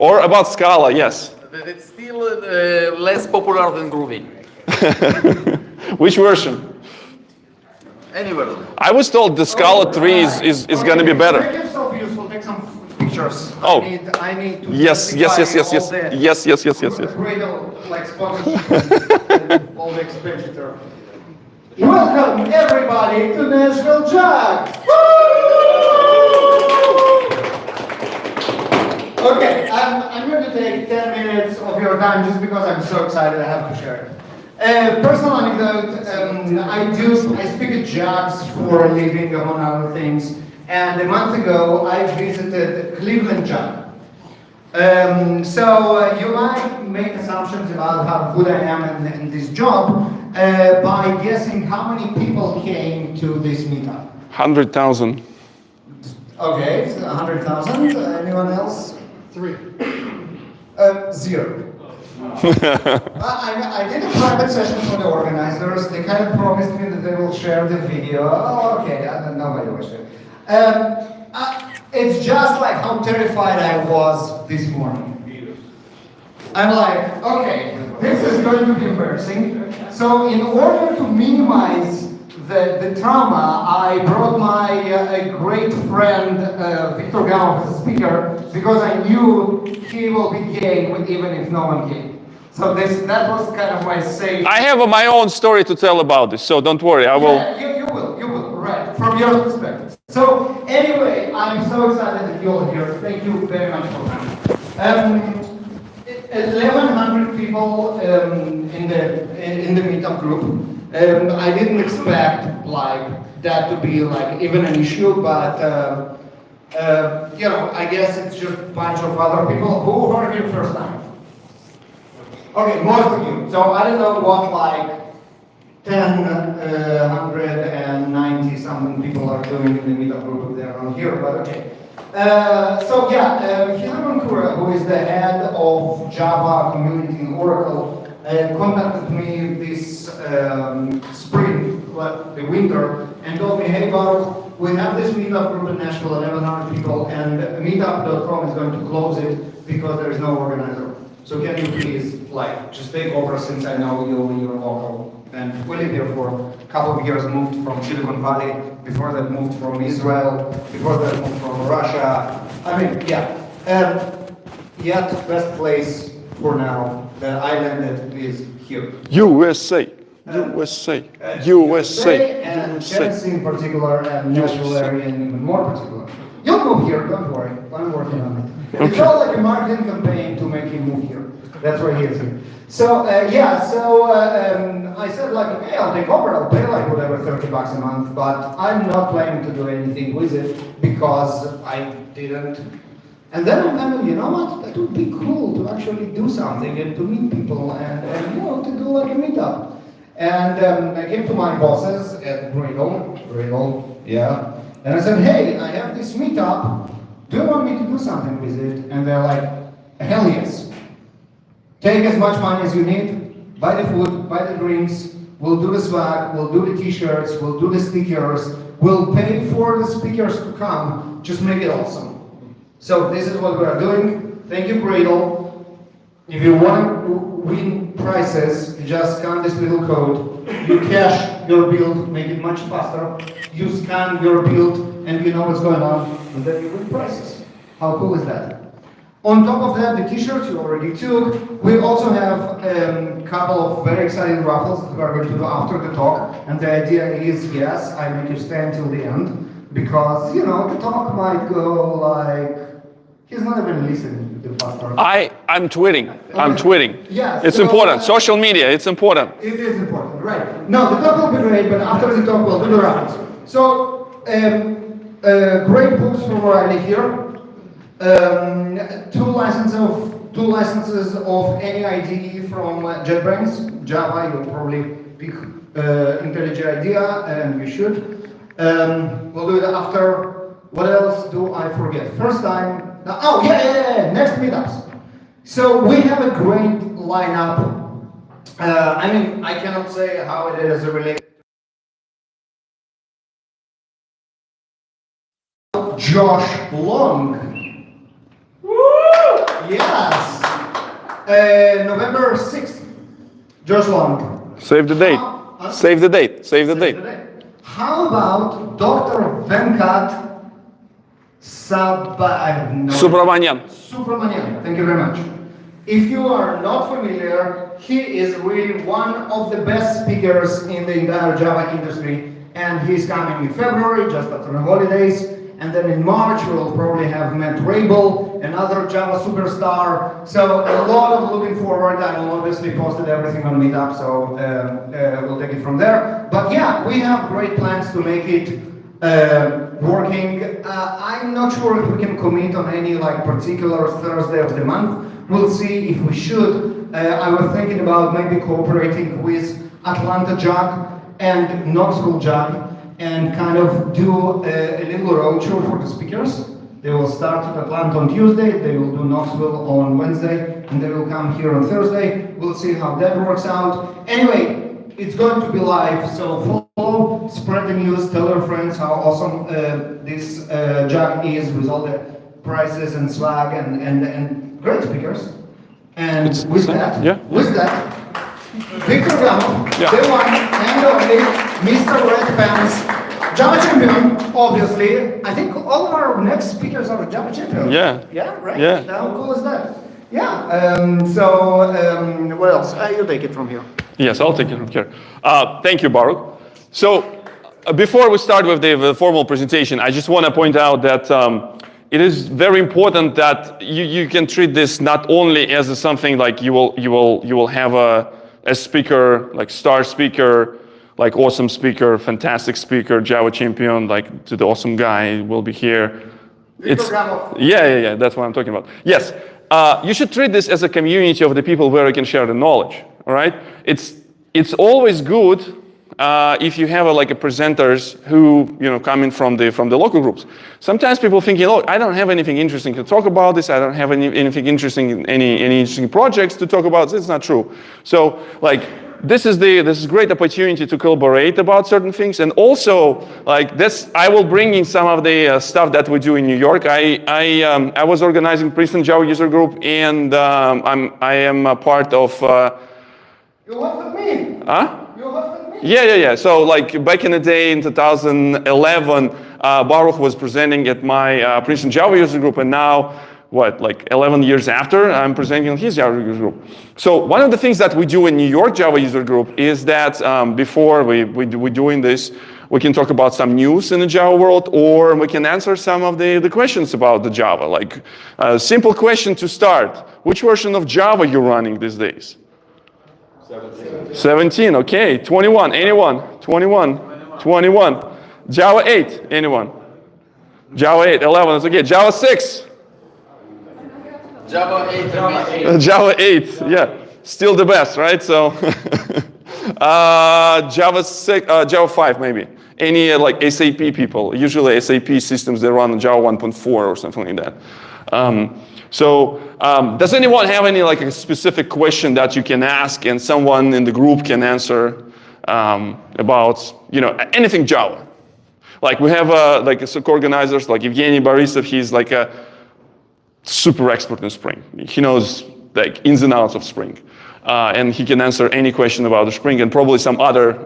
Or about Scala, yes. It's still less popular than Groovy. Which version? Any version. I was told the Scala 3 is going to be better. Make it so useful. Take some pictures. Oh. I need to Yes. Great, like sponsorship and all the expenditure. Welcome everybody to Nashville JUG. Okay, I'm going to take 10 minutes of your time just because I'm so excited I have to share it. Personal anecdote, I speak at JUGs for a living, among other things, and a month ago I visited Cleveland JUG. So you might make assumptions about how good I am in this job by guessing how many people came to this meetup. 100,000. Okay, so 100,000. Anyone else? 3. 0. I did a private session for the organizers. They kind of promised me that they will share the video. Oh, okay, nobody will share. It's just like how terrified I was this morning. I'm like, okay, this is going to be embarrassing. So in order to minimize the trauma, I brought my a great friend, Viktor Gamov, as a speaker, because I knew he will be game even if no one came. So that was kind of my safe. I have my own story to tell about this, so don't worry, I will. Yeah, you will, right, from your perspective. So anyway, I'm so excited that you're here. Thank you very much for coming. 1,100 people in the meetup group. I didn't expect like that to be like even an issue, but you know, I guess it's just a bunch of other people who are here first time. Okay, most of you. So I don't know what like 190 something people are doing in the meetup group if they're not here, but okay. So yeah, Hilary Kura, who is the head of Java community in Oracle, contacted me this spring, the winter, and told me, hey Baruch, we have this meetup group in Nashville, 1,100 people, and meetup.com is going to close it because there is no organizer. So can you please, like, just take over since I know you're local. And we lived here for a couple of years, moved from Silicon Valley, before that moved from Israel, before that moved from Russia. I mean, yeah. Yet, best place for now, the island that is here. USA. USA. USA. And Tennessee in particular, and Nashville area in even more particular. You'll move here, don't worry. I'm working on it. It's all like a marketing campaign to make him move here. That's why he is here. So I said like, okay, I'll take over. I'll pay like whatever, $30 a month, but I'm not planning to do anything with it because I didn't. And then I'm kind of, you know what? That would be cool to actually do something and to meet people and you know, to do like a meetup. And I came to my bosses at Gradle, yeah. And I said, hey, I have this meetup. Do you want me to do something with it? And they're like, hell yes. Take as much money as you need, buy the food, buy the drinks, we'll do the swag, we'll do the t-shirts, we'll do the stickers, we'll pay for the speakers to come, just make it awesome. So this is what we are doing. Thank you, Gradle. If you want to win prizes, just scan this little code, you cash your build, make it much faster, you scan your build, and you know what's going on, and then you win prizes. How cool is that? On top of that, the t-shirts you already took. We also have a couple of very exciting raffles that we are going to do after the talk. And the idea is, yes, I make you stay until the end because, you know, the talk might go like, he's not even listening to the pastor. I'm tweeting. I'm tweeting. Yes. It's important. Social media, it's important. It is important, right. No, the talk will be great, but after the talk we'll do the rounds. So, great books from O'Reilly here. Two licenses of any IDE from JetBrains, Java. You'll probably pick IntelliJ IDEA, and you should. We'll do it after. What else do I forget? First time. Oh yeah. Next meetups. So we have a great lineup. I mean, I cannot say how it is related. Josh Long. Woo! Yes. November 6th. Josh Long. Save the date. Save the date. Save the date. How about Dr. Venkat Subramanian. Subramanian? Thank you very much. If you are not familiar, he is really one of the best speakers in the entire Java industry, and he's coming in February, just after the holidays. And then in March, we'll probably have Matt Rabel, another Java superstar. So a lot of looking forward. I will obviously posted everything on Meetup, so we'll take it from there. But yeah, we have great plans to make it working. I'm not sure if we can commit on any like particular Thursday of the month. We'll see if we should. I was thinking about maybe cooperating with Atlanta JUG and Knoxville JUG, and kind of do a little roadshow for the speakers. They will start at Atlanta on Tuesday, they will do Knoxville on Wednesday, and they will come here on Thursday. We'll see how that works out. Anyway, it's going to be live, so follow, spread the news, tell your friends how awesome this JUG is with all the prizes and swag and great speakers. And with that, Viktor Gamov, the one and only Mr. Red Pants, Java champion, obviously. I think all of our next speakers are Java champions. Yeah. Yeah, right? Yeah. How cool is that? Yeah. What else? You take it from here. Yes, I'll take it from here. Thank you, Baruch. So, before we start with the formal presentation, I just want to point out that it is very important that you can treat this not only as something like you will have a speaker, like star speaker, like awesome speaker, fantastic speaker, Java champion, like to the awesome guy will be here. Yeah, that's what I'm talking about. Yes, you should treat this as a community of the people where you can share the knowledge. All right, it's always good if you have like a presenters who coming from the local groups. Sometimes people thinking, look, I don't have anything interesting to talk about this. I don't have anything interesting, any interesting projects to talk about. It's not true. So like this is great opportunity to collaborate about certain things, and also like this, I will bring in some of the stuff that we do in New York. I was organizing Princeton Java user group, and I am a part of. You hosted me. Huh? You hosted me. Yeah. So like back in the day in 2011, Baruch was presenting at my Princeton Java user group, and now, like 11 years after, I'm presenting on his Java user group. So one of the things that we do in New York Java user group is that before we're doing this, we can talk about some news in the Java world, or we can answer some of the questions about the Java. Like a simple question to start: which version of Java you're running these days? 17, okay. 21, anyone? 21. Java 8, anyone? Java 8, 11, it's okay. Java 6? Java 8. Java 8, yeah. Still the best, right? So, Java 6, Java 5 maybe. Any like SAP people, usually SAP systems, they run on Java 1.4 or something like that. Does anyone have any like a specific question that you can ask and someone in the group can answer about anything Java? Like we have like co-organizers like Evgeny Borisov. He's like a super expert in Spring. He knows like ins and outs of Spring, and he can answer any question about the Spring and probably some other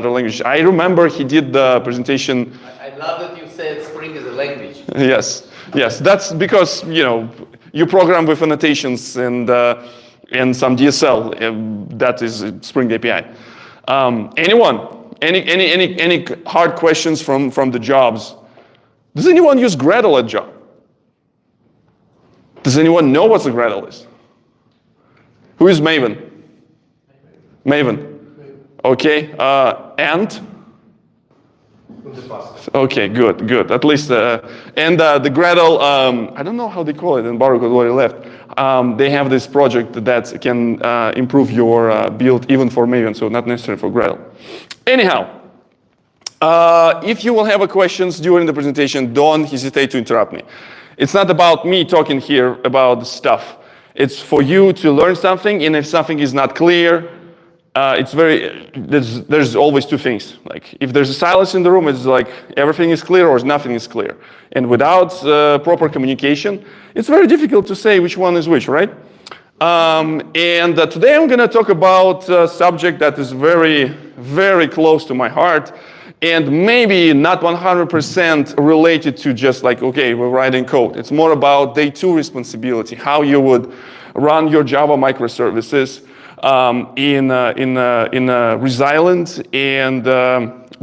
language. I remember he did the presentation. I love that you said Spring is a language. Yes, that's because you program with annotations and some DSL. That is Spring API. Anyone? Any hard questions from the jobs? Does anyone use Gradle at job? Does anyone know what the Gradle is? Who is Maven? Maven. Okay. And? Okay, good. At least, and the Gradle, I don't know how they call it, and Baruch already left. They have this project that can improve your build even for Maven, so not necessarily for Gradle. Anyhow, if you will have questions during the presentation, don't hesitate to interrupt me. It's not about me talking here about the stuff. It's for you to learn something, and if something is not clear, there's always two things. Like if there's a silence in the room, it's like everything is clear or nothing is clear. And without proper communication, it's very difficult to say which one is which, right? Today I'm going to talk about a subject that is very, very close to my heart, and maybe not 100% related to just like, okay, we're writing code. It's more about day two responsibility, how you would run your Java microservices in a resilient and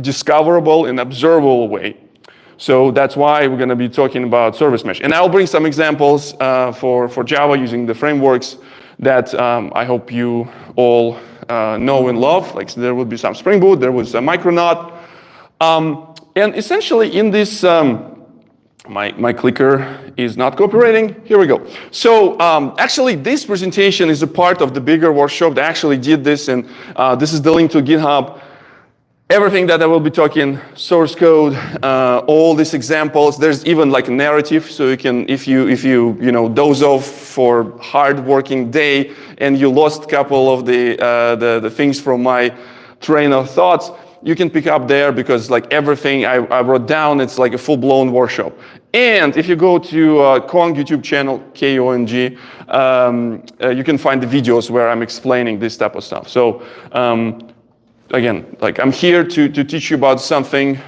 discoverable and observable way. So that's why we're going to be talking about service mesh. And I'll bring some examples for Java using the frameworks that I hope you all know and love. Like so there will be some Spring Boot, there was a Micronaut. And essentially in this, my clicker is not cooperating. Here we go. So actually this presentation is a part of the bigger workshop that actually did this, and this is the link to GitHub. Everything that I will be talking, source code, all these examples. There's even like a narrative, so you can, if you doze off for hard working day and you lost a couple of the things from my train of thoughts, you can pick up there because like everything I wrote down, it's like a full-blown workshop. And if you go to Kong YouTube channel, K-O-N-G, you can find the videos where I'm explaining this type of stuff. So again, like I'm here to teach you about something,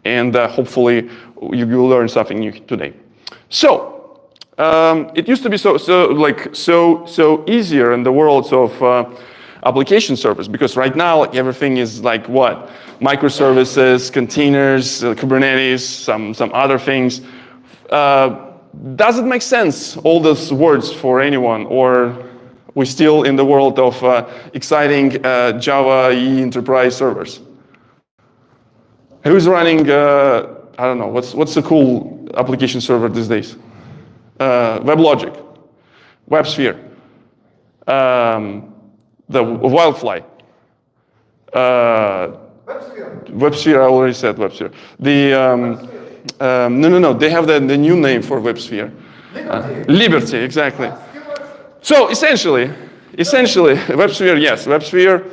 and hopefully you will learn something new today. So it used to be so easier in the world of application service, because right now like everything is like what? Microservices, containers, Kubernetes, some other things. Does it make sense, all those words for anyone, or we're still in the world of exciting Java EE enterprise servers? Who's running, I don't know, what's the cool application server these days? WebLogic, WebSphere, the Wildfly. WebSphere, I already said WebSphere. No, they have the new name for WebSphere. Liberty, exactly. So essentially, WebSphere, yes, WebSphere,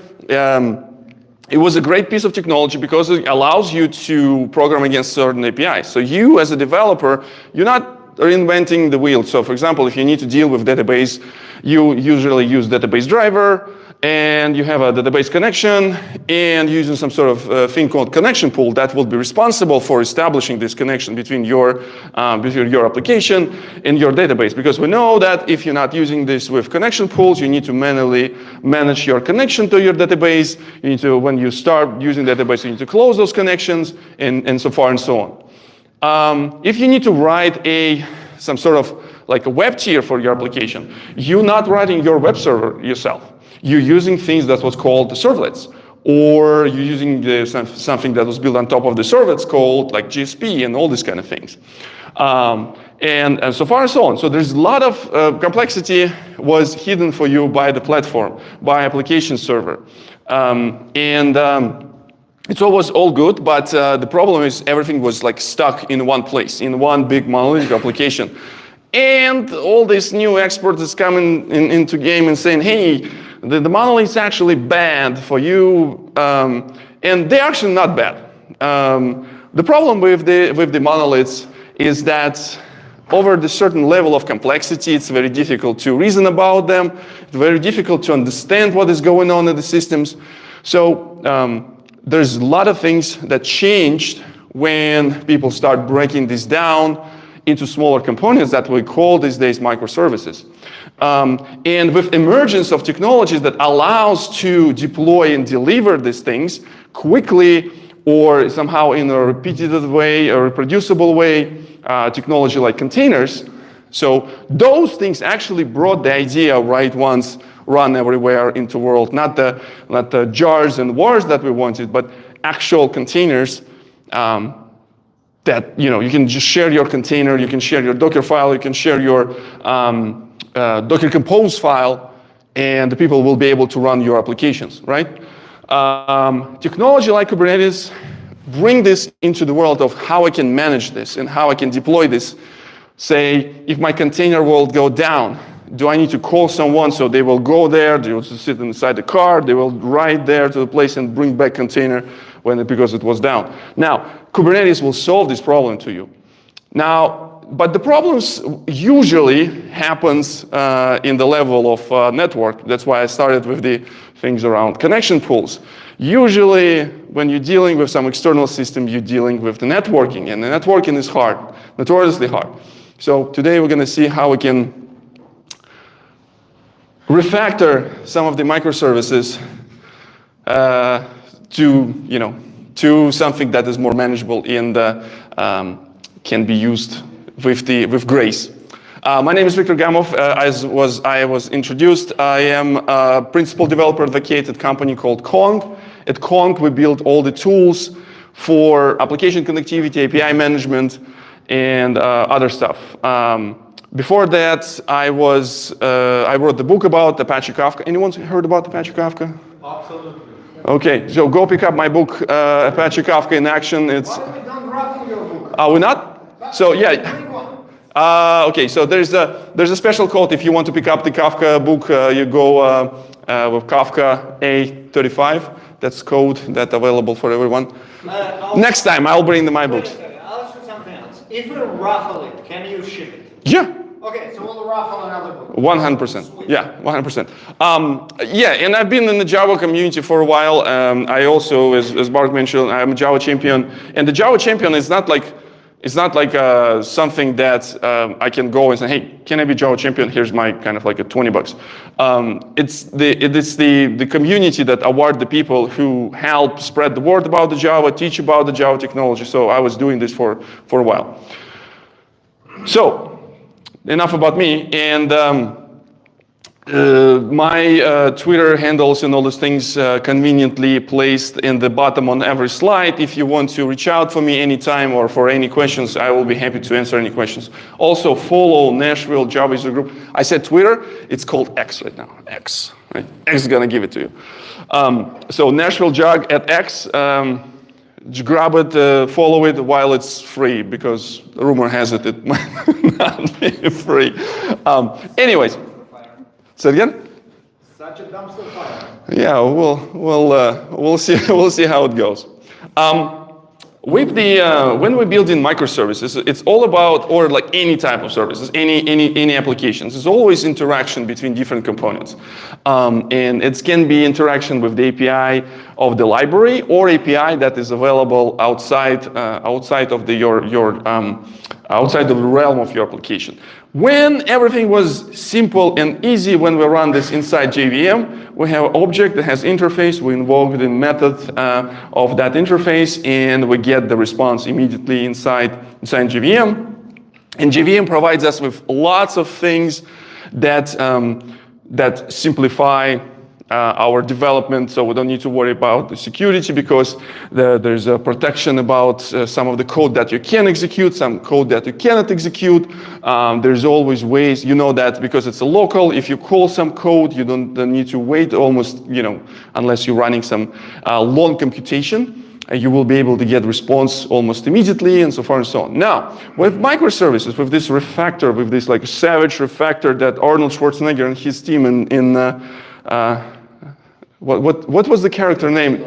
it was a great piece of technology because it allows you to program against certain APIs. So you, as a developer, you're not reinventing the wheel. So for example, if you need to deal with database, you usually use database driver, and you have a database connection, and using some sort of thing called connection pool that will be responsible for establishing this connection between your application and your database. Because we know that if you're not using this with connection pools, you need to manually manage your connection to your database. You need to, when you start using the database, you need to close those connections, and so far and so on. If you need to write some sort of like a web tier for your application, you're not writing your web server yourself. You're using things that was called the servlets, or you're using something that was built on top of the servlets called like GSP and all these kind of things. And so far and so on. So there's a lot of complexity was hidden for you by the platform, by application server. It's always all good, but the problem is everything was like stuck in one place, in one big monolithic application. And all these new experts is coming into game and saying, hey, the monolith is actually bad for you, and they're actually not bad. The problem with the monoliths is that over the certain level of complexity, it's very difficult to reason about them. It's very difficult to understand what is going on in the systems. So there's a lot of things that changed when people start breaking this down into smaller components that we call these days microservices. And with emergence of technologies that allows to deploy and deliver these things quickly or somehow in a repetitive way, a reproducible way, technology like containers. So those things actually brought the idea right once run everywhere into the world, not the jars and wars that we wanted, but actual containers that you can just share your container, you can share your Docker file, you can share your Docker Compose file, and the people will be able to run your applications, right? Technology like Kubernetes bring this into the world of how I can manage this and how I can deploy this. Say, if my container will go down, Do I need to call someone so they will go there, they will sit inside the car, they will ride there to the place and bring back container because it was down. Now, Kubernetes will solve this problem to you. Now, but the problems usually happens in the level of network. That's why I started with the things around connection pools. Usually, when you're dealing with some external system, you're dealing with the networking, and the networking is hard, notoriously hard. So today we're going to see how we can refactor some of the microservices to something that is more manageable and can be used with grace. My name is Viktor Gamov. As I was introduced, I am a principal developer advocate at a company called Kong. At Kong, we build all the tools for application connectivity, API management, and other stuff. Before that, I wrote the book about Apache Kafka. Anyone heard about Apache Kafka? Absolutely. Okay, so go pick up my book, Apache Kafka in Action. It's. Why we don't raffle your book? Are we not? So yeah. Okay, so there's a special code if you want to pick up the Kafka book. You go with Kafka A35. That's code that's available for everyone. Next time I'll bring my books. I'll ask you something else. If we raffle it, can you ship it? Yeah. Okay, so we'll raffle another book. 100%. Yeah, 100%. Yeah, and I've been in the Java community for a while. I also, as Mark mentioned, I'm a Java champion. And the Java champion is not like something that I can go and say, hey, can I be Java champion? Here's my kind of like a $20. It's the community that award the people who help spread the word about the Java, teach about the Java technology. So I was doing this for a while. So enough about me. And my Twitter handles and all those things conveniently placed in the bottom on every slide. If you want to reach out for me anytime or for any questions, I will be happy to answer any questions. Also, follow Nashville Java User Group. I said Twitter, it's called X right now. X, right? X is gonna give it to you. So Nashville JUG at X. Grab it, follow it while it's free, because rumor has it it might not be free. Anyways. Say it again? Such a dumpster fire. Yeah, we'll see how it goes. With when we build in microservices, it's all about, or like any type of services, any applications. There's always interaction between different components, and it can be interaction with the API of the library or API that is available outside of the realm of your application. When everything was simple and easy, when we run this inside JVM, we have an object that has interface, we invoke the method of that interface, and we get the response immediately inside JVM. And JVM provides us with lots of things that simplify our development, so we don't need to worry about the security, because there's a protection about some of the code that you can execute, some code that you cannot execute. There's always ways, you know that because it's a local, if you call some code, you don't need to wait almost, unless you're running some long computation. You will be able to get response almost immediately, and so far and so on. Now, with microservices, with this refactor, with this like savage refactor that Arnold Schwarzenegger and his team what was the character name?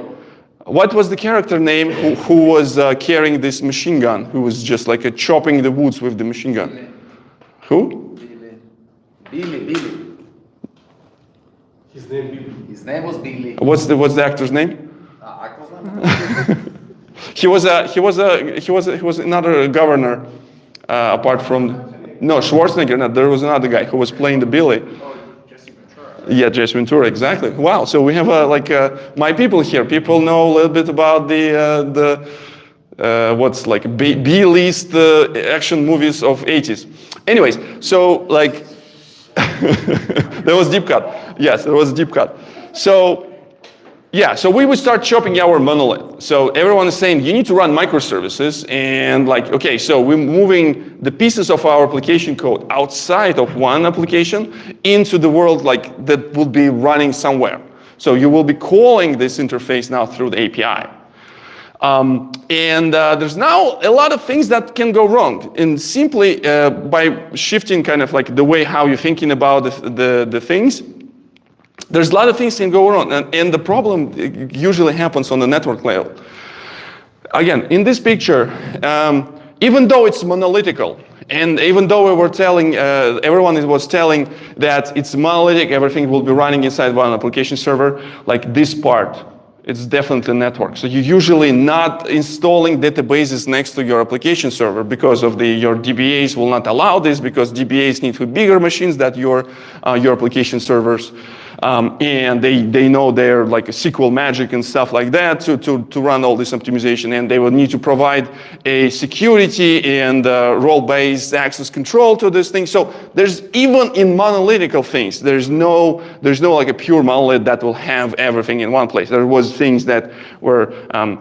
What was the character name who was carrying this machine gun? Who was just like chopping the woods with the machine gun? Billy. Who? Billy. His name Billy. His name was Billy. What's the actor's name? He was another governor apart from Schwarzenegger. No, there was another guy who was playing the Billy. Yeah, Jesse Ventura, exactly. Wow, so we have my people here. People know a little bit about the what's like B-list action movies of 80s. Anyways, so like there was deep cut. Yes, there was a deep cut. So yeah, so we would start chopping our monolith. So everyone is saying you need to run microservices, and like, okay, so we're moving the pieces of our application code outside of one application into the world like that will be running somewhere. So you will be calling this interface now through the API. There's now a lot of things that can go wrong, and simply by shifting kind of like the way how you're thinking about the things, there's a lot of things can go wrong, and the problem usually happens on the network level. Again, in this picture, even though it's monolithical, and even though we were telling, everyone was telling that it's monolithic, everything will be running inside one application server, like this part, it's definitely network. So you're usually not installing databases next to your application server because of your DBAs will not allow this, because DBAs need to be bigger machines than your application servers. And they know they're like a SQL magic and stuff like that to run all this optimization, and they will need to provide a security and role-based access control to this thing. So there's, even in monolithical things, there's no like a pure monolith that will have everything in one place. There was things that were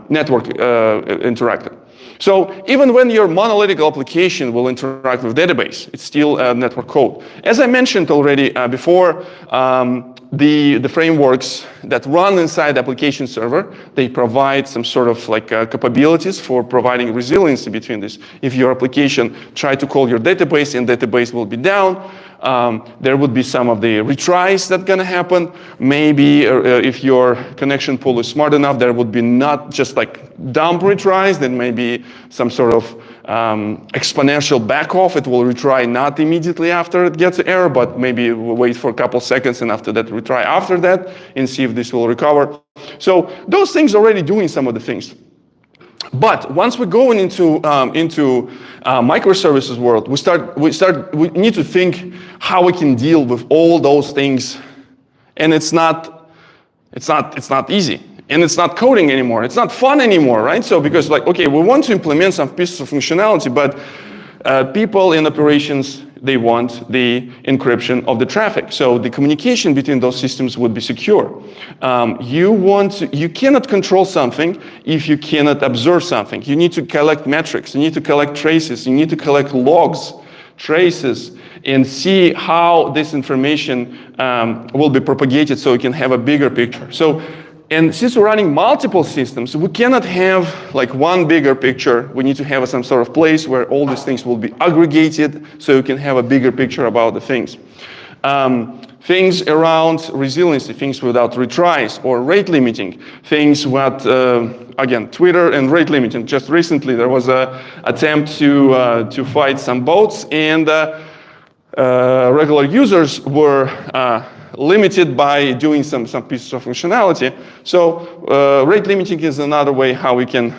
network interacted. So even when your monolithic application will interact with database, it's still network code. As I mentioned already before, the frameworks that run inside the application server, they provide some sort of like capabilities for providing resiliency between this. If your application try to call your database and database will be down, there would be some of the retries that gonna happen. Maybe if your connection pool is smart enough, there would be not just like dump retries, then maybe some sort of exponential backoff. It will retry not immediately after it gets an error, but maybe we'll wait for a couple seconds and after that retry after that and see if this will recover. So those things already doing some of the things. But once we're going into microservices world, we need to think how we can deal with all those things, and it's not easy, and it's not coding anymore. It's not fun anymore, right? So because like, okay, we want to implement some pieces of functionality, but people in operations, they want the encryption of the traffic. So the communication between those systems would be secure. You cannot control something if you cannot observe something. You need to collect metrics, you need to collect traces, you need to collect logs, traces, and see how this information will be propagated so you can have a bigger picture. And since we're running multiple systems, we cannot have like one bigger picture. We need to have some sort of place where all these things will be aggregated so you can have a bigger picture about the things. Things around resiliency, things without retries or rate limiting, things what, again, Twitter and rate limiting. Just recently there was an attempt to fight some bots, and regular users were limited by doing some pieces of functionality. So rate limiting is another way how we can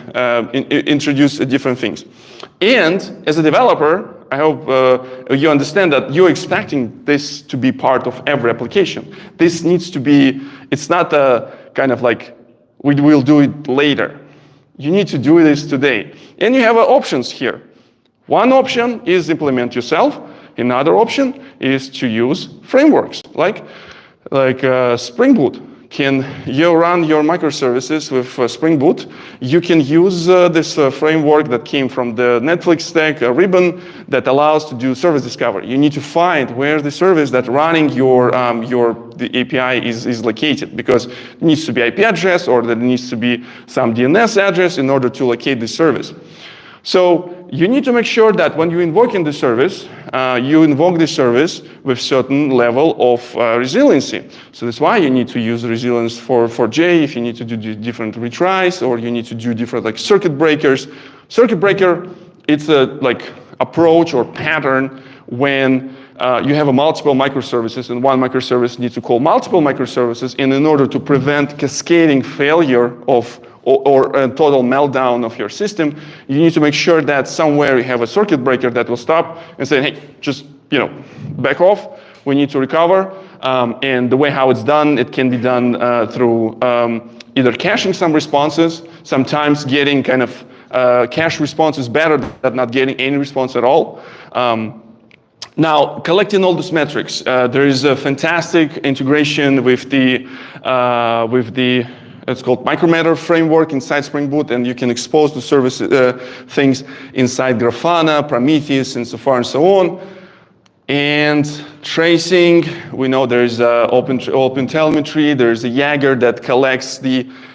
introduce different things. And as a developer, I hope you understand that you're expecting this to be part of every application. This needs to be, it's not a kind of like, we will do it later. You need to do this today. And you have options here. One option is implement yourself. Another option is to use frameworks like Spring Boot. Can you run your microservices with Spring Boot? You can use this framework that came from the Netflix stack, Ribbon, that allows to do service discovery. You need to find where the service that running the API is located, because it needs to be IP address or there needs to be some DNS address in order to locate the service. So you need to make sure that when you invoke in the service, you invoke the service with certain level of resiliency. So that's why you need to use resilience for J if you need to do different retries, or you need to do different like circuit breakers. Circuit breaker, it's a like approach or pattern when you have a multiple microservices and one microservice needs to call multiple microservices, and in order to prevent cascading failure of or a total meltdown of your system, you need to make sure that somewhere you have a circuit breaker that will stop and say, hey, just back off. We need to recover. And the way how it's done, it can be done through either caching some responses, sometimes getting kind of cache responses better than not getting any response at all. Now, collecting all these metrics, there is a fantastic integration with the it's called Micrometer framework inside Spring Boot, and you can expose the service things inside Grafana, Prometheus, and so far and so on. And tracing, we know there's open telemetry, there's a JAGger that collects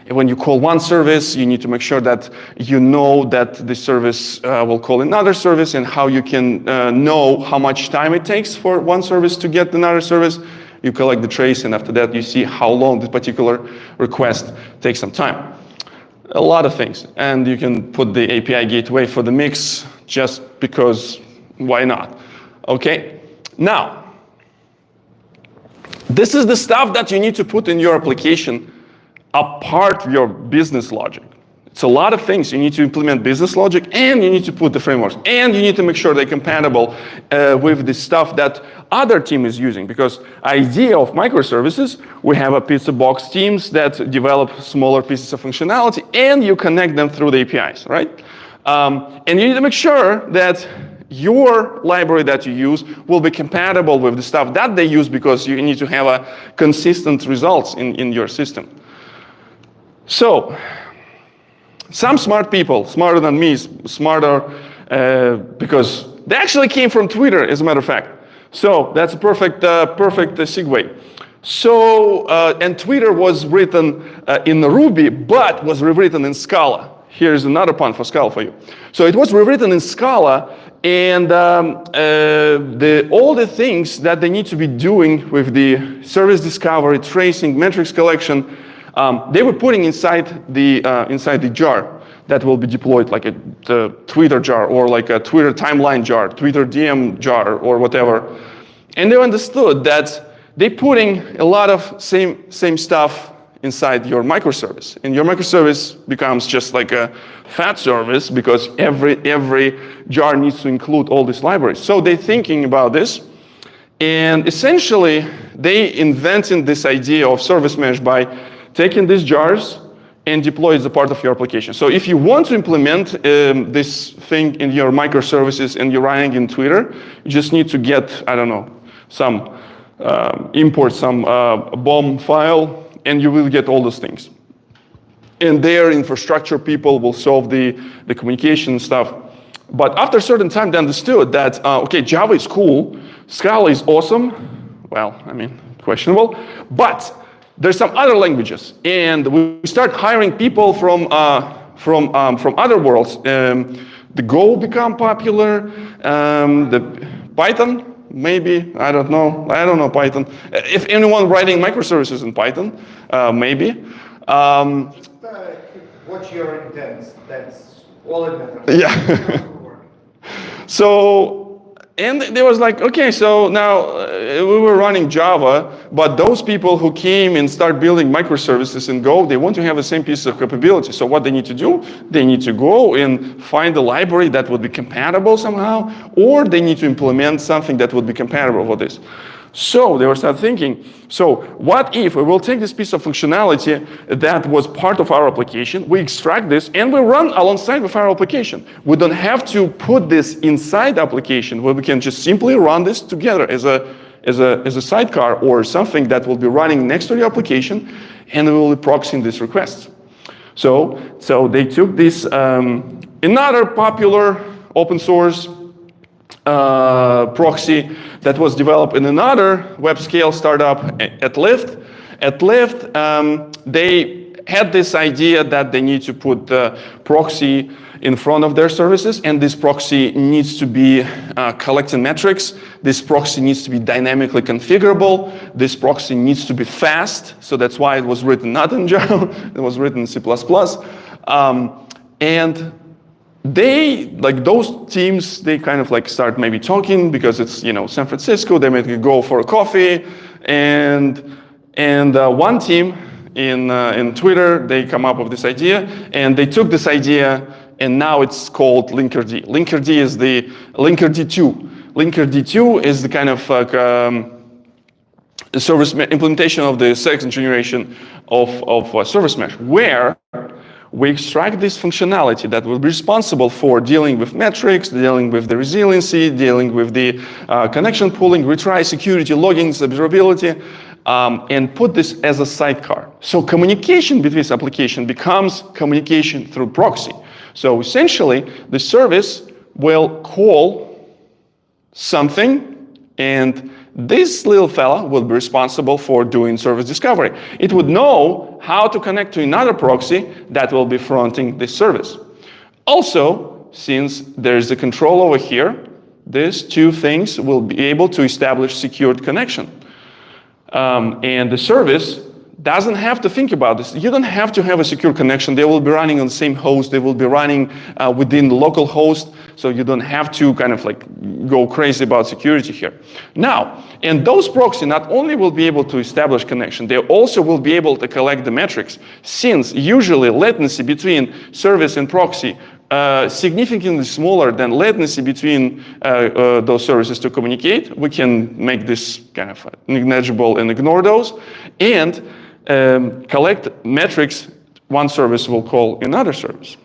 when you call one service, you need to make sure that you know that the service will call another service and how you can know how much time it takes for one service to get another service. You collect the trace, and after that you see how long this particular request takes some time. A lot of things. And you can put the API gateway for the mix just because why not? Okay. Now, this is the stuff that you need to put in your application apart from your business logic. It's a lot of things. You need to implement business logic, and you need to put the frameworks, and you need to make sure they're compatible with the stuff that other team is using. Because idea of microservices, we have a pizza box teams that develop smaller pieces of functionality, and you connect them through the APIs, right? And you need to make sure that your library that you use will be compatible with the stuff that they use, because you need to have a consistent results in your system. So, some smart people, smarter than me, smarter because they actually came from Twitter, as a matter of fact. So that's a perfect segue. So, and Twitter was written in Ruby, but was rewritten in Scala. Here's another pun for Scala for you. So it was rewritten in Scala, and all the things that they need to be doing with the service discovery, tracing, metrics collection, they were putting inside the jar that will be deployed, like the Twitter jar, or like a Twitter timeline jar, Twitter DM jar, or whatever. And they understood that they're putting a lot of same stuff inside your microservice, and your microservice becomes just like a fat service, because every jar needs to include all these libraries. So they're thinking about this, and essentially they invented this idea of service mesh by taking these jars and deploy it as a part of your application. So if you want to implement this thing in your microservices and you're running in Twitter, you just need to get, I don't know, import some BOM file, and you will get all those things. And their infrastructure people will solve the communication stuff. But after a certain time, they understood that, okay, Java is cool, Scala is awesome, well, I mean, questionable, but there's some other languages, and we start hiring people from other worlds. The Go become popular, the Python, maybe, I don't know Python. If anyone writing microservices in Python, maybe. What's your intent? That's all it matters. Yeah. So, and there was like, okay, so now we were running Java, but those people who came and start building microservices in Go, they want to have the same piece of capability. So what they need to do, they need to go and find a library that would be compatible somehow, or they need to implement something that would be compatible with this. So they were start thinking, so what if we will take this piece of functionality that was part of our application, we extract this, and we run alongside with our application. We don't have to put this inside the application, where we can just simply run this together as a sidecar, or something that will be running next to the application, and we will be proxying these requests. So they took this, another popular open source proxy that was developed in another web scale startup at Lyft. At Lyft, they had this idea that they need to put the proxy in front of their services, and this proxy needs to be collecting metrics. This proxy needs to be dynamically configurable. This proxy needs to be fast, so that's why it was written not in Java, it was written in C++. And they, like those teams, they kind of like start maybe talking, because it's, you know, San Francisco, they maybe go for a coffee, and one team in Twitter, they come up with this idea, and they took this idea, and now it's called Linkerd. Linkerd is the Linkerd2. Linkerd2 is the kind of like, service implementation of the second generation of service mesh, where we extract this functionality that will be responsible for dealing with metrics, dealing with the resiliency, dealing with the connection pooling, retry, security, logging, observability, and put this as a sidecar. So communication between this application becomes communication through proxy. So essentially, the service will call something, And this little fella will be responsible for doing service discovery. It would know how to connect to another proxy that will be fronting this service. Also, since there's a control over here, these two things will be able to establish secured connection. And the service doesn't have to think about this. You don't have to have a secure connection. They will be running on the same host. They will be running within the local host. So you don't have to kind of like go crazy about security here. Now, and those proxy not only will be able to establish connection, they also will be able to collect the metrics, since usually latency between service and proxy significantly smaller than latency between those services to communicate. We can make this kind of negligible and ignore those, and collect metrics one service will call another service.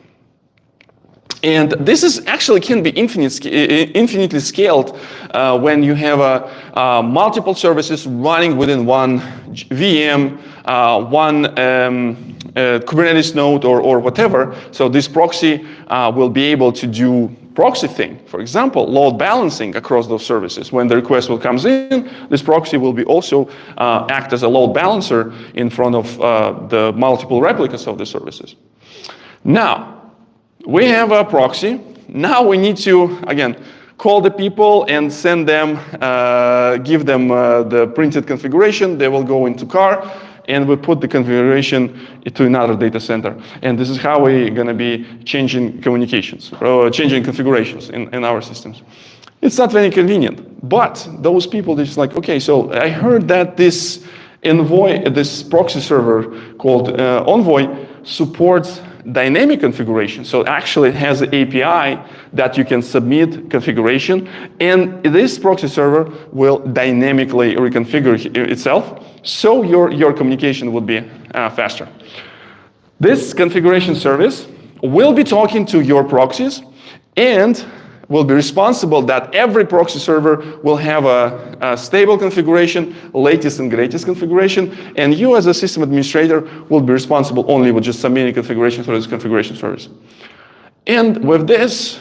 And this is actually can be infinitely scaled when you have multiple services running within one VM, one Kubernetes node or whatever. So this proxy will be able to do proxy thing. For example, load balancing across those services. When the request will comes in, this proxy will be also act as a load balancer in front of the multiple replicas of the services. Now, we have a proxy. Now we need to, again, call the people and send them, give them the printed configuration. They will go into car, and we put the configuration to another data center. And this is how we're going to be changing communications, or changing configurations in our systems. It's not very convenient, but those people, they're just like, okay, so I heard that this Envoy, this proxy server called Envoy supports dynamic configuration. So actually it has an API that you can submit configuration, and this proxy server will dynamically reconfigure itself, so your communication would be faster. This configuration service will be talking to your proxies and will be responsible that every proxy server will have a stable configuration, latest and greatest configuration, and you as a system administrator will be responsible only with just submitting configuration for this configuration service. And with this,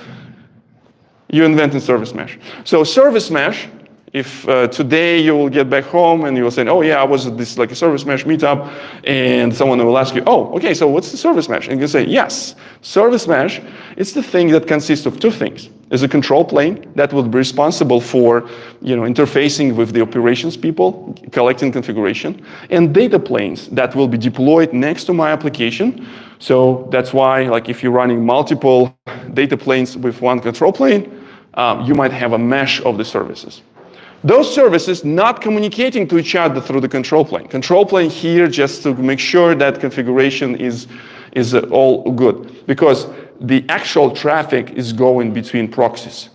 you invented service mesh. So service mesh, if today you will get back home and you will say, oh yeah, I was at this like a service mesh meetup, and someone will ask you, oh, okay, so what's the service mesh? And you say, yes, service mesh, it's the thing that consists of two things. There's a control plane that will be responsible for, interfacing with the operations people, collecting configuration, and data planes that will be deployed next to my application. So that's why, like, if you're running multiple data planes with one control plane, you might have a mesh of the services. Those services not communicating to each other through the control plane. Control plane here just to make sure that configuration is all good, because the actual traffic is going between proxies.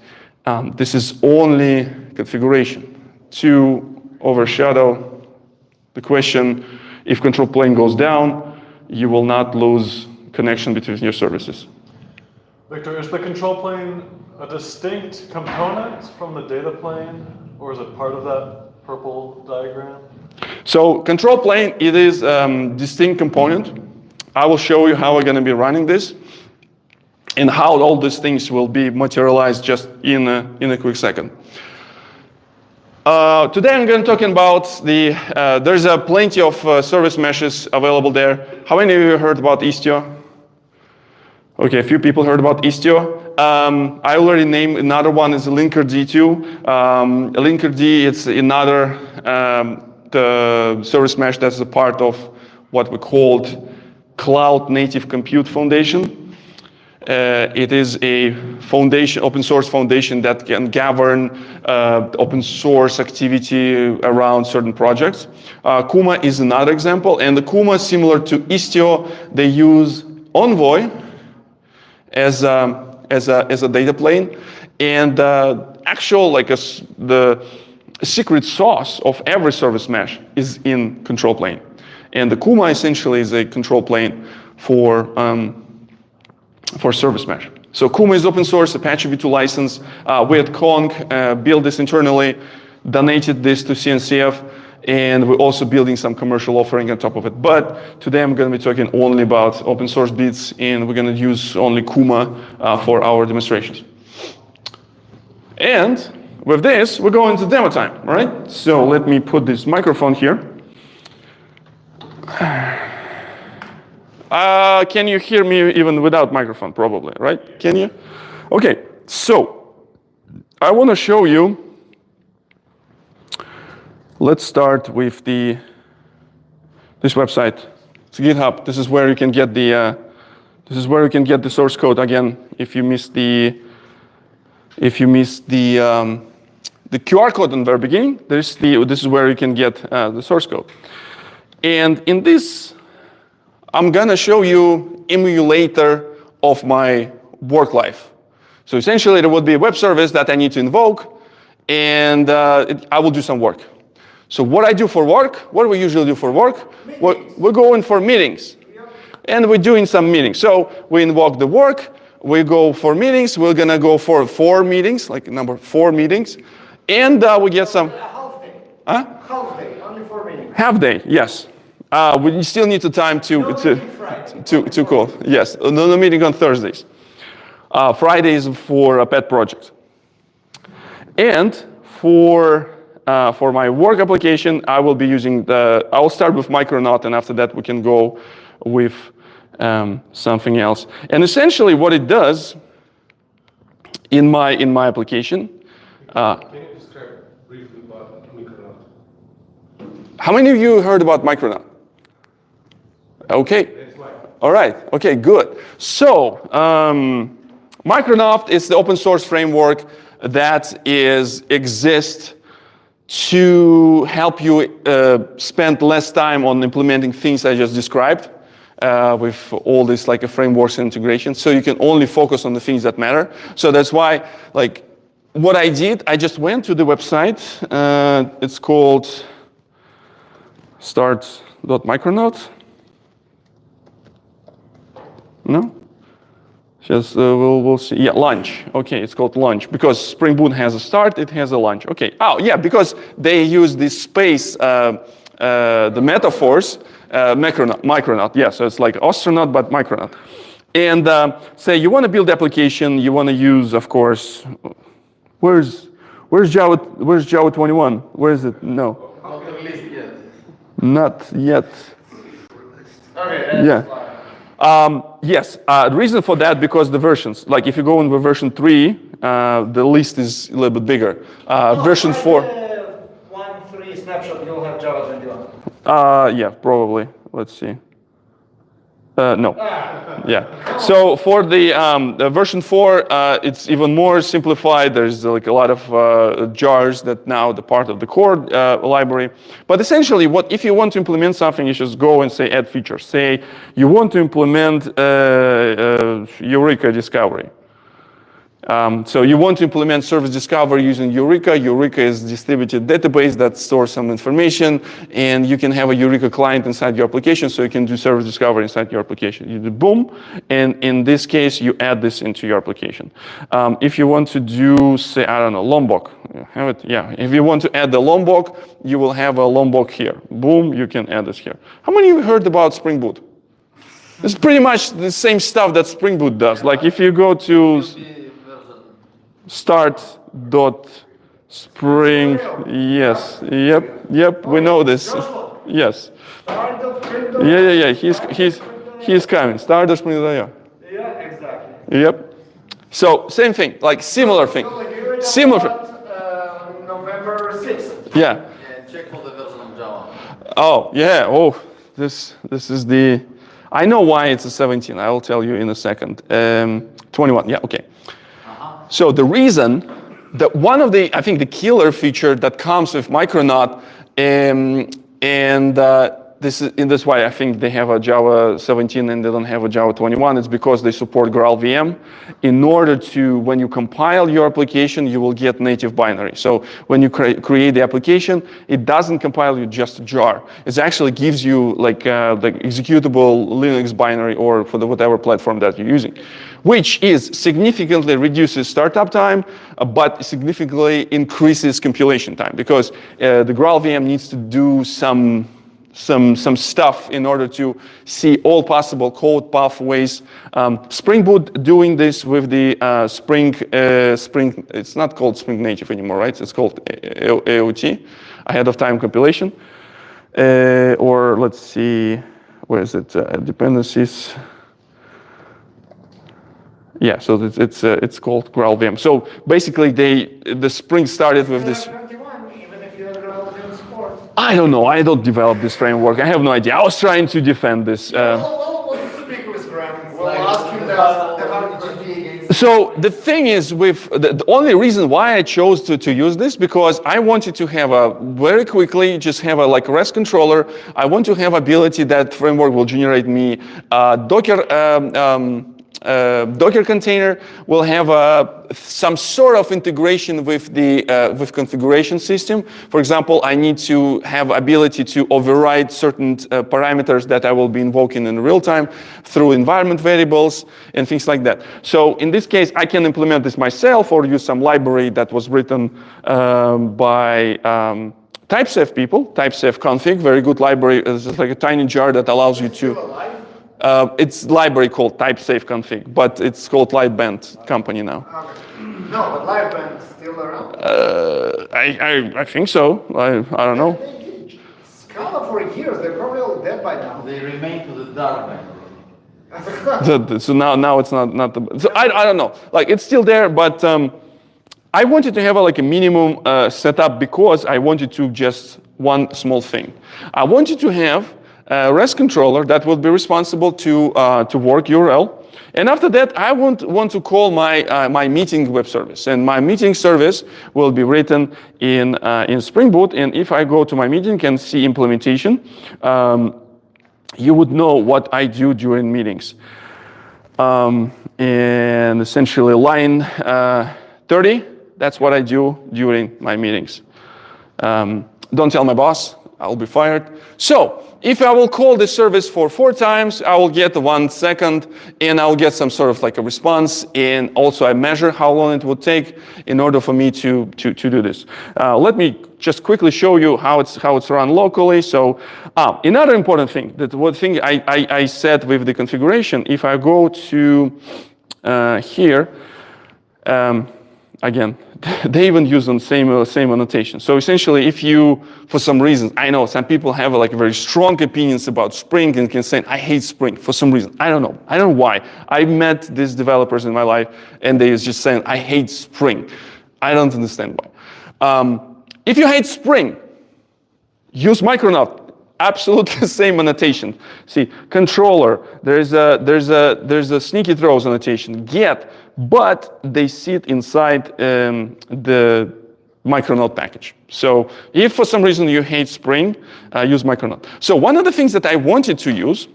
This is only configuration. To overshadow the question, if control plane goes down, you will not lose connection between your services. Viktor, is the control plane a distinct component from the data plane, or is it part of that purple diagram? So control plane, it is a distinct component. I will show you how we're going to be running this and how all these things will be materialized just in a quick second. Today I'm going to talk about there's plenty of service meshes available there. How many of you heard about Istio? Okay, a few people heard about Istio. I already named another one is Linkerd 2. Linkerd, it's another the service mesh that's a part of what we called Cloud Native Compute Foundation. It is a foundation, open source foundation that can govern open source activity around certain projects. Kuma is another example, and the Kuma, similar to Istio, they use Envoy as a data plane, and actual the secret sauce of every service mesh is in control plane, and the Kuma essentially is a control plane for service mesh. So Kuma is open source, Apache V2 license. We at Kong built this internally, donated this to CNCF, and we're also building some commercial offering on top of it. But today I'm going to be talking only about open source bits, and we're going to use only Kuma for our demonstrations. And with this, we're going to demo time, all right? So let me put this microphone here. Can you hear me even without microphone? Probably, right? Can you? Okay, so I want to show you. Let's start with this website. It's GitHub. This is where you can get the source code. Again, if you missed the QR code in the very beginning, this is where you can get the source code. And in this, I'm gonna show you emulator of my work life. So essentially, there would be a web service that I need to invoke, and I will do some work. So what I do for work, what do we usually do for work? We're going for meetings, and we're doing some meetings. So we invoke the work, we go for meetings, we're gonna go for 4 meetings, like number 4 meetings, and we get some. Half day. Huh? Half day, only 4 minutes. Half day, yes. We still need the time to call. Yes, no meeting on Thursdays. Fridays for a pet project. And for my work application, I will be using I will start with Micronaut, and after that we can go with something else. And essentially, what it does in my application. Can you describe briefly about Micronaut? How many of you heard about Micronaut? Okay. All right. Okay, good. So Micronaut is the open source framework that exists to help you spend less time on implementing things I just described with all this like a frameworks and integration. So you can only focus on the things that matter. So that's why, like, what I did, I just went to the website. It's called start.micronaut. No? Just we'll see. Yeah, launch. Okay, it's called launch because Spring Boot has a start, it has a launch. Okay. Oh, yeah, because they use this space, the metaphors, Micronaut. Yeah, so it's like astronaut but Micronaut. And say you want to build application, you want to use, of course. Where's Java 21? Where is it? No. Not released yet. Not yet. Okay. Yeah. Yes, the reason for that, because the versions, like if you go in version 3, the list is a little bit bigger. Version 4. 1.3 snapshot, you'll have Java 21. Yeah, probably. Let's see. No. Yeah. So for the version 4, it's even more simplified. There's like a lot of jars that now the part of the core library. But essentially, if you want to implement something, you just go and say add features. Say you want to implement Eureka discovery. So you want to implement service discovery using Eureka. Eureka is a distributed database that stores some information, and you can have a Eureka client inside your application, so you can do service discovery inside your application. You do boom, and in this case, you add this into your application. If you want to do, say, I don't know, Lombok, have it? Yeah. If you want to add the Lombok, you will have a Lombok here. Boom, you can add this here. How many of you heard about Spring Boot? It's pretty much the same stuff that Spring Boot does. Like if you go to start.spring, yes, yep, we know this. Yes. Yeah. He's coming. Start.spring, yeah. Yeah, exactly. Yep. So same thing, like similar thing. Similar. November 6th. Yeah. Yeah, check for the version of Java. Oh yeah. Oh, this is the. I know why it's a 17. I will tell you in a second. 21. Yeah. Okay. So the reason that one of the, I think the killer feature that comes with Micronaut, this is why I think they have a Java 17 and they don't have a Java 21. It's because they support GraalVM. In order to, when you compile your application, you will get native binary. So when you create the application, it doesn't compile you just a jar. It actually gives you like the executable Linux binary or for the whatever platform that you're using, which is significantly reduces startup time, but significantly increases compilation time because the GraalVM needs to do some some stuff in order to see all possible code pathways. Spring Boot doing this with the Spring. It's not called Spring Native anymore, right? It's called AOT, ahead of time compilation. Or let's see, where is it? Dependencies. Yeah, so it's called GraalVM. So basically, the Spring started with this. Even if you're relevant support. I don't know. I don't develop this framework. I have no idea. I was trying to defend this. Let's speak with Graham. We'll ask him the hard again. So the thing is, with the only reason why I chose to use this, because I wanted to have very quickly just have a like REST controller. I want to have ability that framework will generate me Docker container will have some sort of integration with the with configuration system. For example, I need to have ability to override certain parameters that I will be invoking in real time through environment variables and things like that. So in this case, I can implement this myself or use some library that was written by typesafe people, typesafe config, very good library. It's just like a tiny jar that allows you to. It's library called typesafe config, but it's called Lightband company now. Okay. No, but Liveband still around? I think so. I don't know. Scala for years, they're probably all dead by now. They remain to the dark band. So now it's not the. So I don't know. Like it's still there, but I wanted to have like a minimum setup because I wanted to just one small thing. I wanted to have a REST controller that would be responsible to work URL. And after that, I want to call my meeting web service. And my meeting service will be written in Spring Boot. And if I go to my meeting and see implementation, you would know what I do during meetings. And essentially line 30, that's what I do during my meetings. Don't tell my boss, I'll be fired. So if I will call this service for 4 times, I will get 1 second and I'll get some sort of like a response. And also I measure how long it would take in order for me to do this. Let me just quickly show you how it's run locally. So another important thing, I said with the configuration, if I go to here, again, they even use the same annotation. So essentially, if you, for some reason, I know some people have like very strong opinions about Spring and can say, I hate Spring for some reason. I don't know. I don't know why. I met these developers in my life and they just saying, I hate Spring. I don't understand why. If you hate Spring, use Micronaut. Absolutely the same annotation. See, controller, there's a sneaky throws annotation, get, but they sit inside the Micronaut package. So if for some reason you hate Spring, use Micronaut. So one of the things that I wanted to use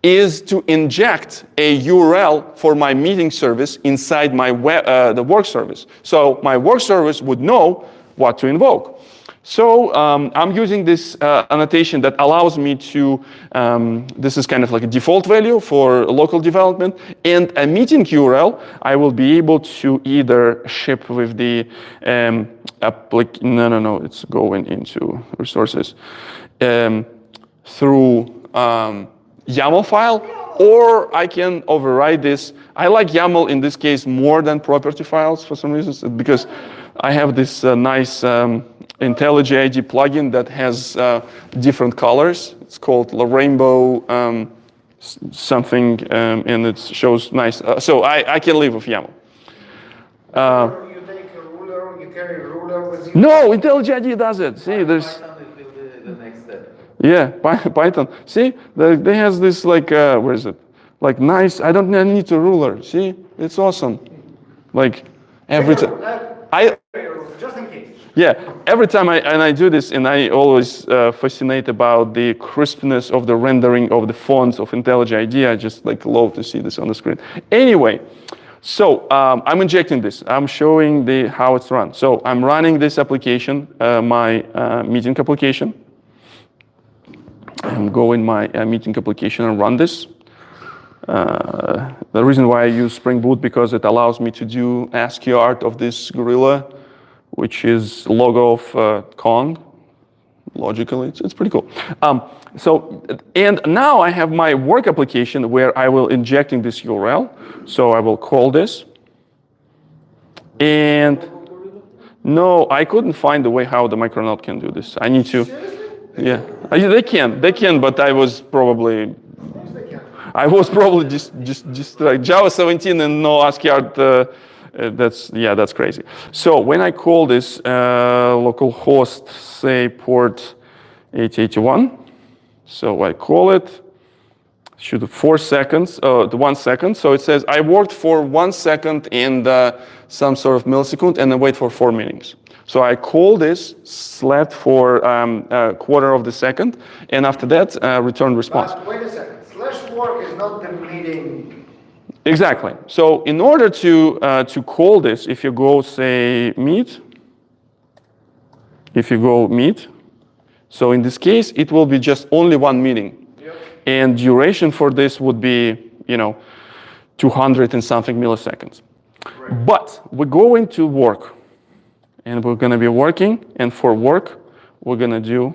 is to inject a URL for my meeting service inside my the work service. So my work service would know what to invoke. So I'm using this annotation that allows me to, this is kind of like a default value for local development, and a meeting URL, I will be able to either ship with the, it's going into resources, through YAML file, or I can override this. I like YAML in this case more than property files for some reasons, because I have this nice IntelliJ ID plugin that has different colors. It's called the Rainbow something, and it shows nice. So I can live with YAML. You take a ruler, you carry a ruler with you? No, IntelliJ ID does it. See, there's. Python is the next step. Yeah, Python. See, they has this like where is it? Like nice. I don't need a ruler. See, it's awesome. Like every time. Just in case. Yeah, every time I do this, and I always fascinate about the crispness of the rendering of the fonts of IntelliJ ID. I just like love to see this on the screen. Anyway, so I'm injecting this. I'm showing how it's run. So I'm running this application, my meeting application. I'm going my meeting application and run this. The reason why I use Spring Boot because it allows me to do ASCII art of this gorilla, which is logo of Kong, logically. It's pretty cool. And now I have my work application where I will injecting this URL. So I will call this. And no, I couldn't find the way how the Micronaut can do this. I need to. Yeah, they can, but I was probably just like Java 17 and no ASCII art. That's crazy. So when I call this localhost, say port 8081, so I call it, should 4 seconds, 1 second. So it says I worked for 1 second and some sort of millisecond, and then wait for 4 meetings. So I call this, slept for a quarter of the second, and after that, return response. But wait a second, /work is not the meeting. Exactly. So in order to call this, if you go say meet, so in this case, it will be just only 1 meeting. Yep. And duration for this would be, 200 and something milliseconds. Right. But we're going to work. And we're going to be working, and for work, we're going to do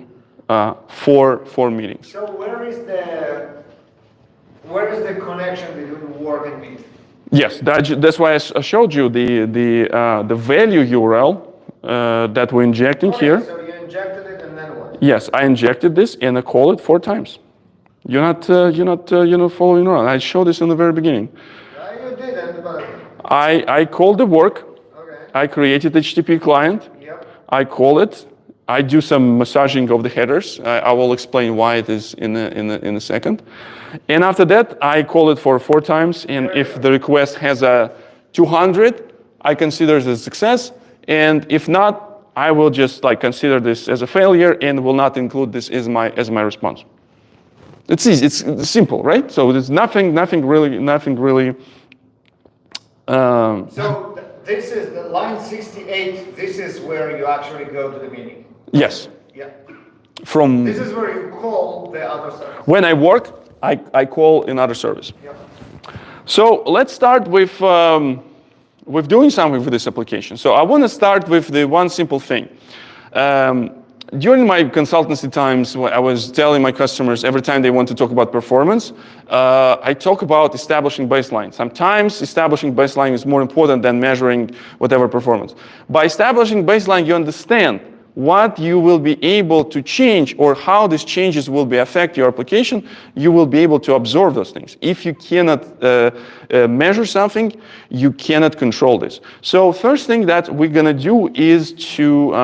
four meetings. So where is the connection between work and meet? Yes, that's why I showed you the value URL that we're injecting here. So you injected it, and then what? Yes, I injected this, and I call it 4 times. You're not following around. I showed this in the very beginning. Yeah, you did, but I called the work. I created HTTP client. Yep. I call it. I do some massaging of the headers. I will explain why it is in a second. And after that, I call it for 4 times. And if the request has a 200, I consider it a success. And if not, I will just consider this as a failure and will not include this as my response. It's easy. It's simple, right? So there's nothing really. So this is the line 68. This is where you actually go to the meeting. Yes. Yeah. This is where you call the other service. When I work, I call another service. Yep. So let's start with doing something with this application. So I want to start with the one simple thing. During my consultancy times, I was telling my customers every time they want to talk about performance, I talk about establishing baseline. Sometimes establishing baseline is more important than measuring whatever performance. By establishing baseline, you understand what you will be able to change or how these changes will affect your application. You will be able to absorb those things. If you cannot measure something, you cannot control this. So first thing that we're going to do is to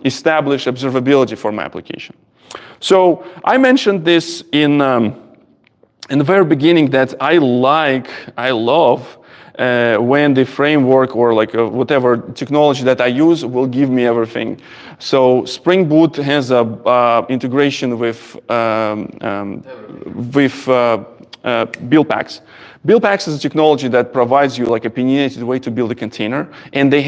establish observability for my application. So I mentioned this in the very beginning that I love when the framework or whatever technology that I use will give me everything. So Spring Boot has a integration with build packs. Build packs is a technology that provides you like opinionated way to build a container, and they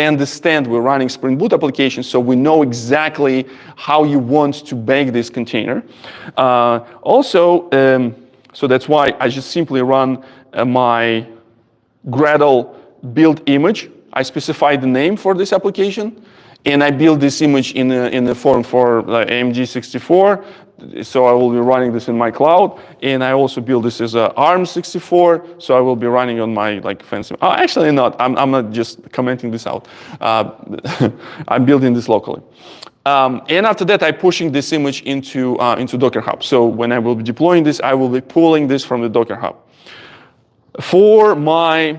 understand we're running Spring Boot applications, so we know exactly how you want to bake this container. So that's why I just simply run my Gradle build image. I specify the name for this application, and I build this image in the form for AMD 64. So I will be running this in my cloud, and I also build this as a ARM 64. So I will be running on my fancy. Oh, actually not. I'm not just commenting this out. I'm building this locally. And after that, I'm pushing this image into Docker Hub. So when I will be deploying this, I will be pulling this from the Docker Hub. For my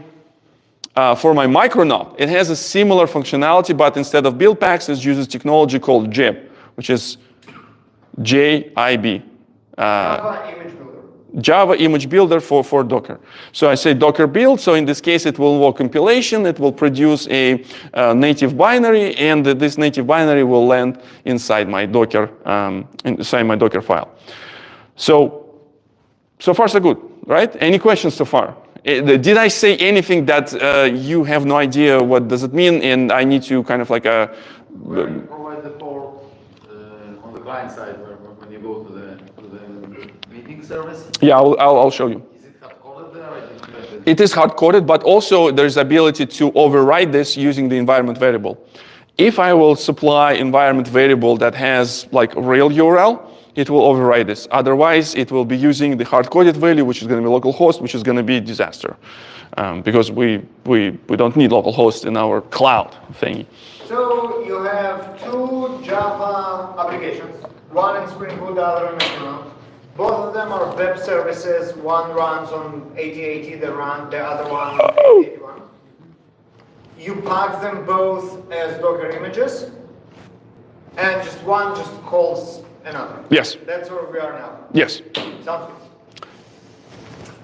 Micronaut, it has a similar functionality, but instead of build packs, it uses technology called JIB, which is JIB. Java image builder for Docker. So I say Docker build. So in this case, it will invoke compilation. It will produce a native binary, and this native binary will land inside my Docker file. So far so good, right? Any questions so far? Did I say anything that you have no idea what does it mean, and I need to kind of Where you provide the port on the client side, when you go to the meeting service? Yeah, I'll show you. Is it hard-coded there? It is hard-coded, but also there's ability to override this using the environment variable. If I will supply environment variable that has like real URL, it will override this. Otherwise, it will be using the hard-coded value, which is going to be localhost, which is going to be a disaster. Because we don't need localhost in our cloud thingy. So you have two Java applications, one in Spring Boot, the other in Nashville. Both of them are web services. One runs on 8080, the other one on 8081. You pack them both as Docker images, and just one just calls another. Yes. That's where we are now. Yes. Sounds good.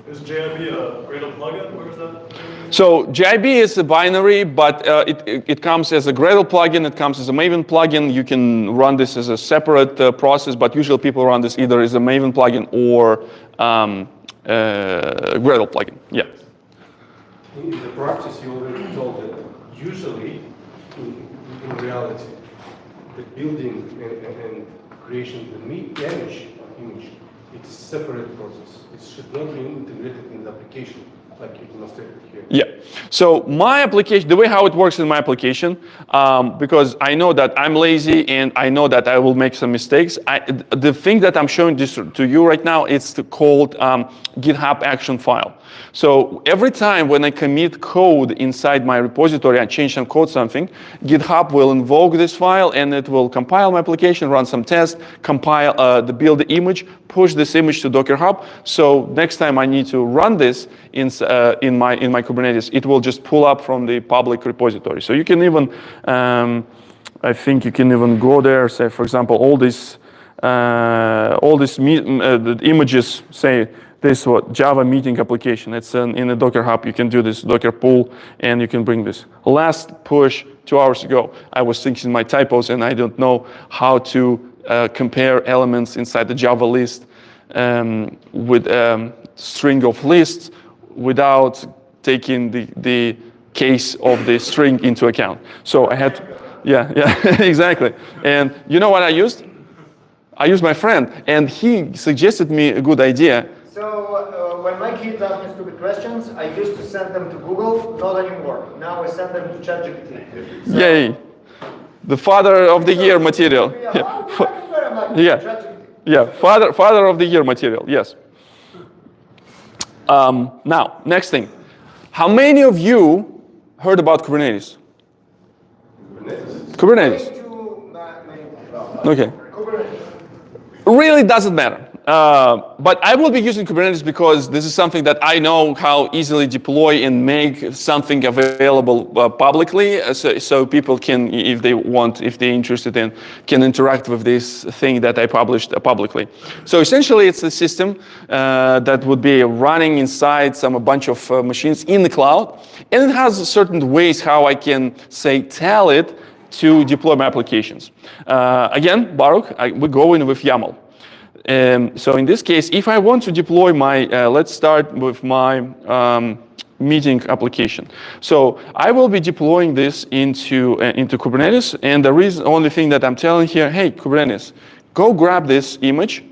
Is JIB a Gradle plugin? Where is that? So JIB is a binary, but it comes as a Gradle plugin. It comes as a Maven plugin. You can run this as a separate process, but usually people run this either as a Maven plugin or Gradle plugin. Yeah. In the practice, you already told that usually, in reality, the building and creation of the image, it's a separate process. It should not be integrated in the application, like you demonstrated here. Yeah. So my application, the way how it works in my application, because I know that I'm lazy and I know that I will make some mistakes. The thing that I'm showing this to you right now, it's called GitHub action file. So every time when I commit code inside my repository, I change some code something, GitHub will invoke this file and it will compile my application, run some tests, compile build the image, push this image to Docker Hub. So next time I need to run this in my Kubernetes, it will just pull up from the public repository. So you can even, I think you can even go there, say for example, all these the images, say this what Java meeting application. It's in the Docker Hub. You can do this Docker pull, and you can bring this. Last push 2 hours ago, I was fixing my typos, and I don't know how to compare elements inside the Java list with string of lists without taking the case of the string into account. So I had, yeah, exactly. And you know what I used? I used my friend, and he suggested me a good idea. So when my kids ask me stupid questions, I used to send them to Google, not anymore. Now I send them to ChatGPT. So, yay. The father of the year material. Yeah, father of the year material, yes. Now, next thing. How many of you heard about Kubernetes? Kubernetes. Okay. Really doesn't matter. But I will be using Kubernetes because this is something that I know how easily deploy and make something available publicly, so people can, if they want, if they're interested in, can interact with this thing that I published publicly. So essentially, it's a system that would be running inside a bunch of machines in the cloud, and it has certain ways how I can, say, tell it to deploy my applications. Again, Baruch, we go in with YAML. So in this case, if I want to deploy my, let's start with my meeting application. So I will be deploying this into Kubernetes, and the only thing that I'm telling here, hey, Kubernetes, go grab this image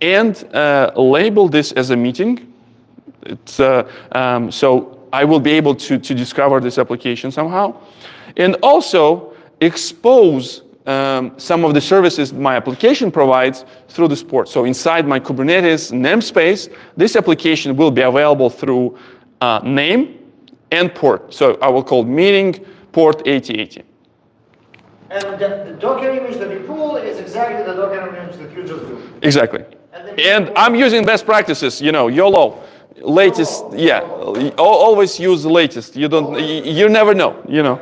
and label this as a meeting. It's, so I will be able to discover this application somehow, and also expose some of the services my application provides through this port. So inside my Kubernetes namespace, this application will be available through name and port. So I will call meeting port 8080. And the Docker image that you pull is exactly the Docker image that you just do. Exactly. And I'm using best practices, you know, YOLO. Latest, yeah. Always use the latest. You never know, you know.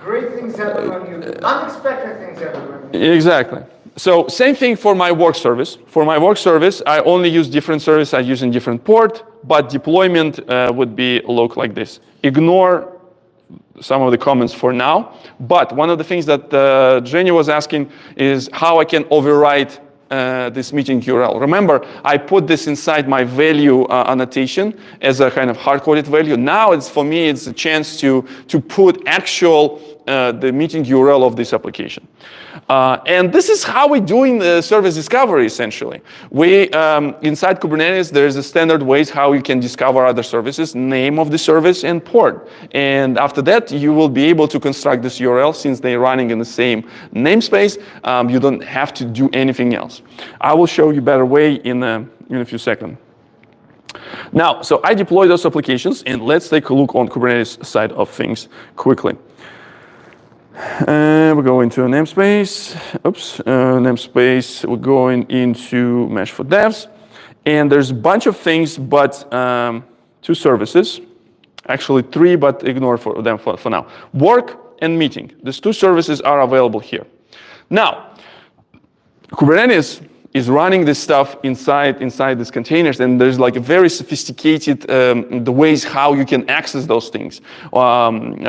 Great things happen when you do. Unexpected things happen when you do. Exactly. So same thing for my work service. For my work service, I only use different service. I use in different port, but deployment would be look like this. Ignore some of the comments for now. But one of the things that Jenny was asking is how I can overwrite this meeting URL. Remember, I put this inside my value annotation as a kind of hard-coded value. Now, it's for me, it's a chance to put actual the meeting URL of this application. And this is how we're doing the service discovery, essentially. We, inside Kubernetes, there's a standard ways how you can discover other services, name of the service and port. And after that, you will be able to construct this URL since they're running in the same namespace. You don't have to do anything else. I will show you a better way in a few seconds. Now, so I deploy those applications, and let's take a look on Kubernetes side of things quickly. We're going to a namespace. Namespace. We're going into Mesh for Devs, and there's a bunch of things, but 2 services, actually 3, but ignore them for now. Work and meeting. These 2 services are available here. Now, Kubernetes is running this stuff inside these containers, and there's like a very sophisticated the ways how you can access those things from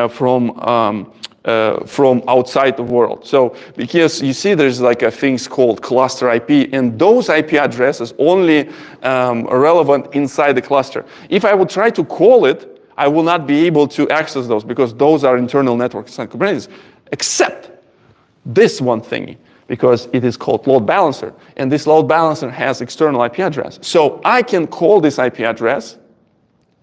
outside the world. So because you see there's like a things called cluster IP, and those IP addresses only are relevant inside the cluster. If I would try to call it, I will not be able to access those because those are internal networks inside Kubernetes, except this one thingy, because it is called load balancer, and this load balancer has external IP address. So I can call this IP address,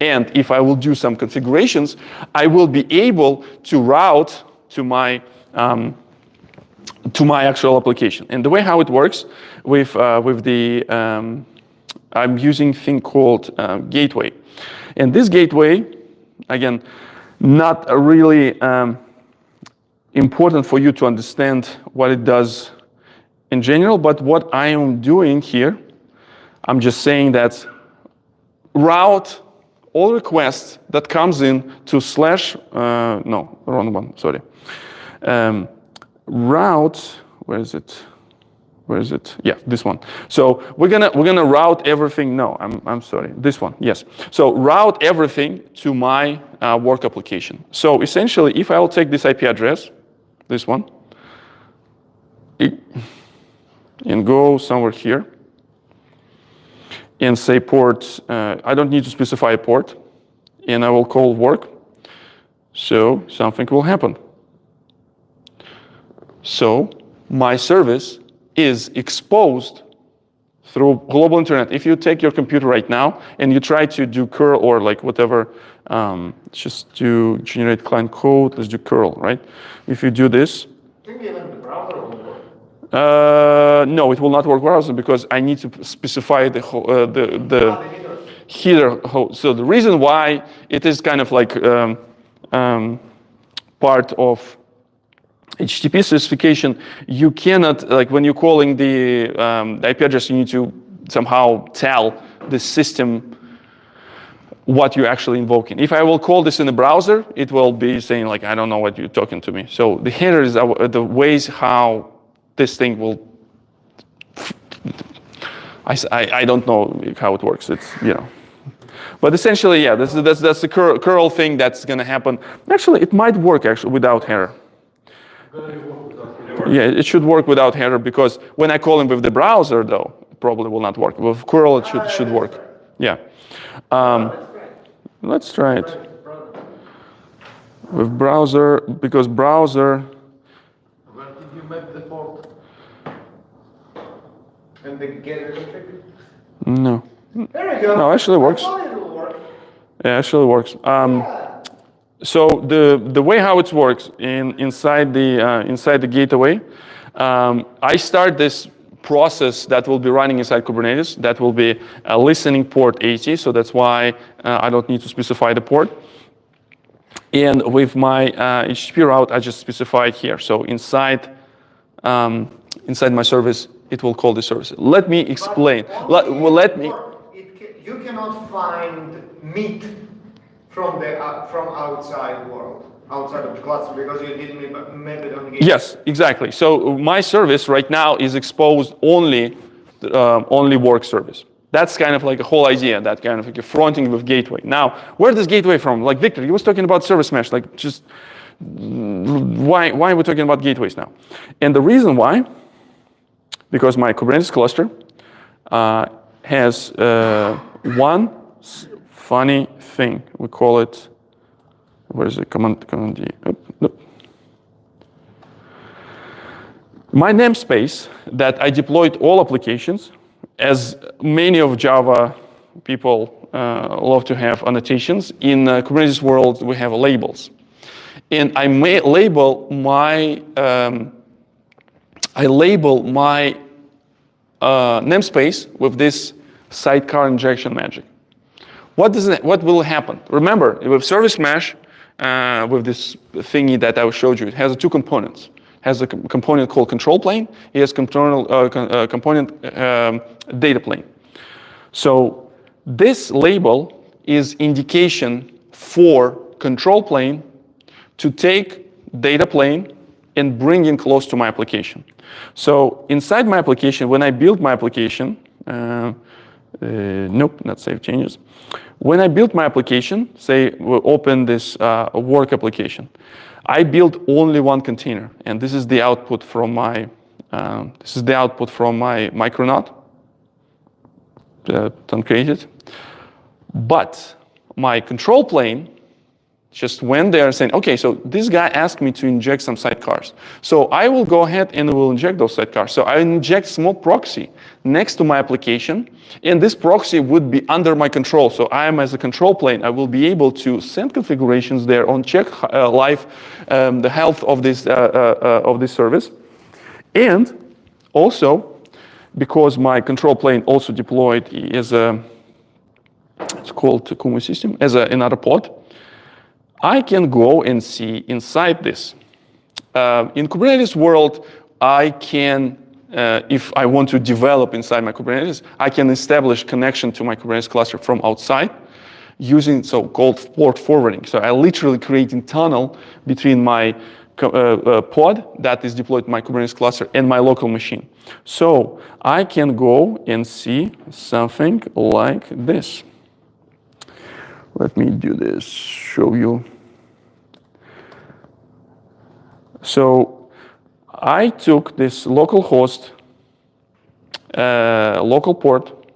and if I will do some configurations, I will be able to route to my actual application. And the way how it works with the I'm using thing called gateway, and this gateway, again, not really important for you to understand what it does in general, but what I am doing here, I'm just saying that route all requests that comes in to slash, no, wrong one, sorry. Route, where is it? Yeah, this one. So we're gonna route everything. No, I'm sorry. This one, yes. So route everything to my work application. So essentially, if I'll take this IP address, this one, and go somewhere here, and say port, I don't need to specify a port, and I will call work, so something will happen. So my service is exposed through global internet. If you take your computer right now and you try to do curl or like whatever, just to generate client code, let's do curl, right? If you do this, no, it will not work browser because I need to specify the header host. So the reason why it is kind of like part of HTTP specification, you cannot, like when you're calling the IP address, you need to somehow tell the system what you're actually invoking. If I will call this in the browser, it will be saying like, I don't know what you're talking to me. So the header is the ways how this thing will, I don't know how it works. It's, you know. But essentially, yeah, that's the curl thing that's going to happen. Actually, it might work actually without header. Yeah, it should work without header because when I call him with the browser, though, it probably will not work. With curl, it should work. Yeah. Let's try it. With browser, because browser. Where did you map the port? And the getter config? No. There we go. No, actually works. I thought it will work. Yeah, actually works. So the way how it works inside the gateway, I start this process that will be running inside Kubernetes. That will be a listening port 80. So that's why I don't need to specify the port. And with my HTTP route, I just specify it here. So inside my service, it will call the service. Let me explain. You cannot find meat from outside world, outside of the cluster, because you didn't map it on the gateway. Yes, exactly. So my service right now is exposed only work service. That's kind of like a whole idea, that kind of like a fronting with gateway. Now, where does gateway from? Like Viktor, he was talking about service mesh. Like, just why are we talking about gateways now? And the reason why, because my Kubernetes cluster has one funny thing. We call it, where is it? Command D. Nope. My namespace that I deployed all applications, as many of Java people love to have annotations. In Kubernetes world, we have labels. And I may label my namespace with this sidecar injection magic. What will happen? Remember, with service mesh, with this thingy that I showed you, it has two components. It has a component called control plane. It has component data plane. So this label is indication for control plane to take data plane and bring in close to my application. So inside my application, when I build my application, nope, not save changes. When I build my application, say we open this work application, I build only one container, and this is the output from my Micronaut. Don't create it. But my control plane just went there saying, okay, so this guy asked me to inject some sidecars. So I will go ahead and will inject those sidecars. So I inject small proxy next to my application, and this proxy would be under my control. So I am, as a control plane, I will be able to send configurations there on check live the health of this service. And also, because my control plane also deployed as it's called Kumu system, as another pod, I can go and see inside this. In Kubernetes world, I can, if I want to develop inside my Kubernetes, I can establish connection to my Kubernetes cluster from outside using so-called port forwarding. So I literally creating tunnel between my pod that is deployed in my Kubernetes cluster and my local machine. So I can go and see something like this. Let me do this, show you. So I took this local host, local port,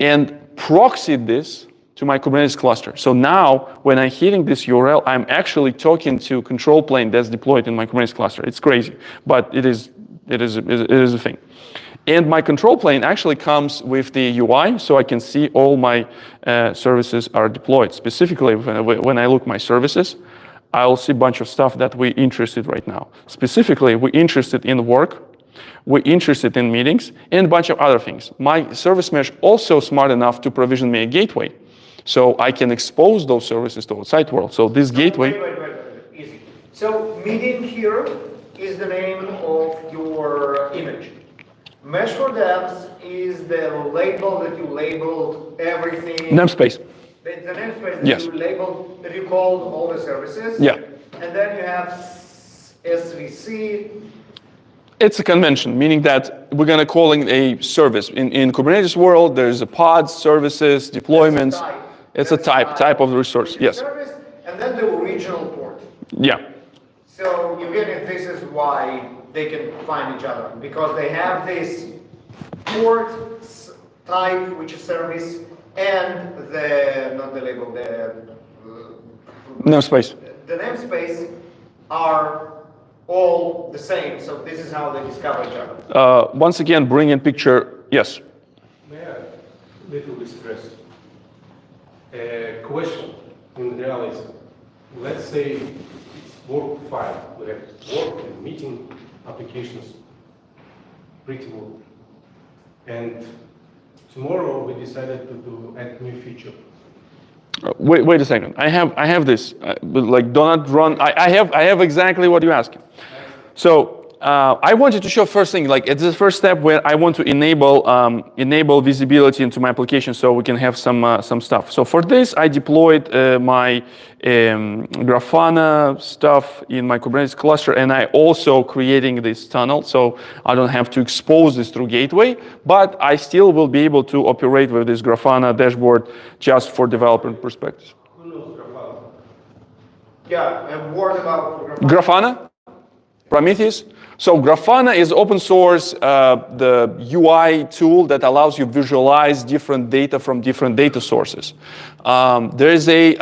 and proxied this to my Kubernetes cluster. So now, when I'm hitting this URL, I'm actually talking to control plane that's deployed in my Kubernetes cluster. It's crazy, but it is a thing. And my control plane actually comes with the UI, so I can see all my services are deployed. Specifically, when I look my services, I'll see a bunch of stuff that we're interested right now. Specifically, we're interested in work, we're interested in meetings, and a bunch of other things. My service mesh also smart enough to provision me a gateway, so I can expose those services to outside world. So this gateway. Wait, easy. So meeting here is the name of your image. Mesh for devs is the label that you labeled everything. Namespace. The namespace that Yes. you labeled, that you called all the services. Yeah. And then you have SVC. It's a convention, meaning that we're going to call it a service. In Kubernetes world, there's a pods, services, deployments. It's a type of the resource. Yes. Service, and then the original port. Yeah. So you get it, this is why they can find each other, because they have this port type, which is service, and not the label, the Namespace. The namespace are all the same, so this is how they discover each other. Once again, bring in picture. Yes. May I little bit stress? A question in reality. Let's say it's work file. We have work and meeting applications pretty well. And tomorrow we decided to add new feature. Wait a second. I have this. But like, do not run. I have exactly what you're asking. So I wanted to show first thing, like it's the first step where I want to enable visibility into my application so we can have some stuff. So for this, I deployed my Grafana stuff in my Kubernetes cluster, and I also creating this tunnel, so I don't have to expose this through gateway, but I still will be able to operate with this Grafana dashboard just for developer perspective. Who knows Grafana? Yeah, a word about Grafana, Prometheus. So Grafana is open source, the UI tool that allows you visualize different data from different data sources. There is a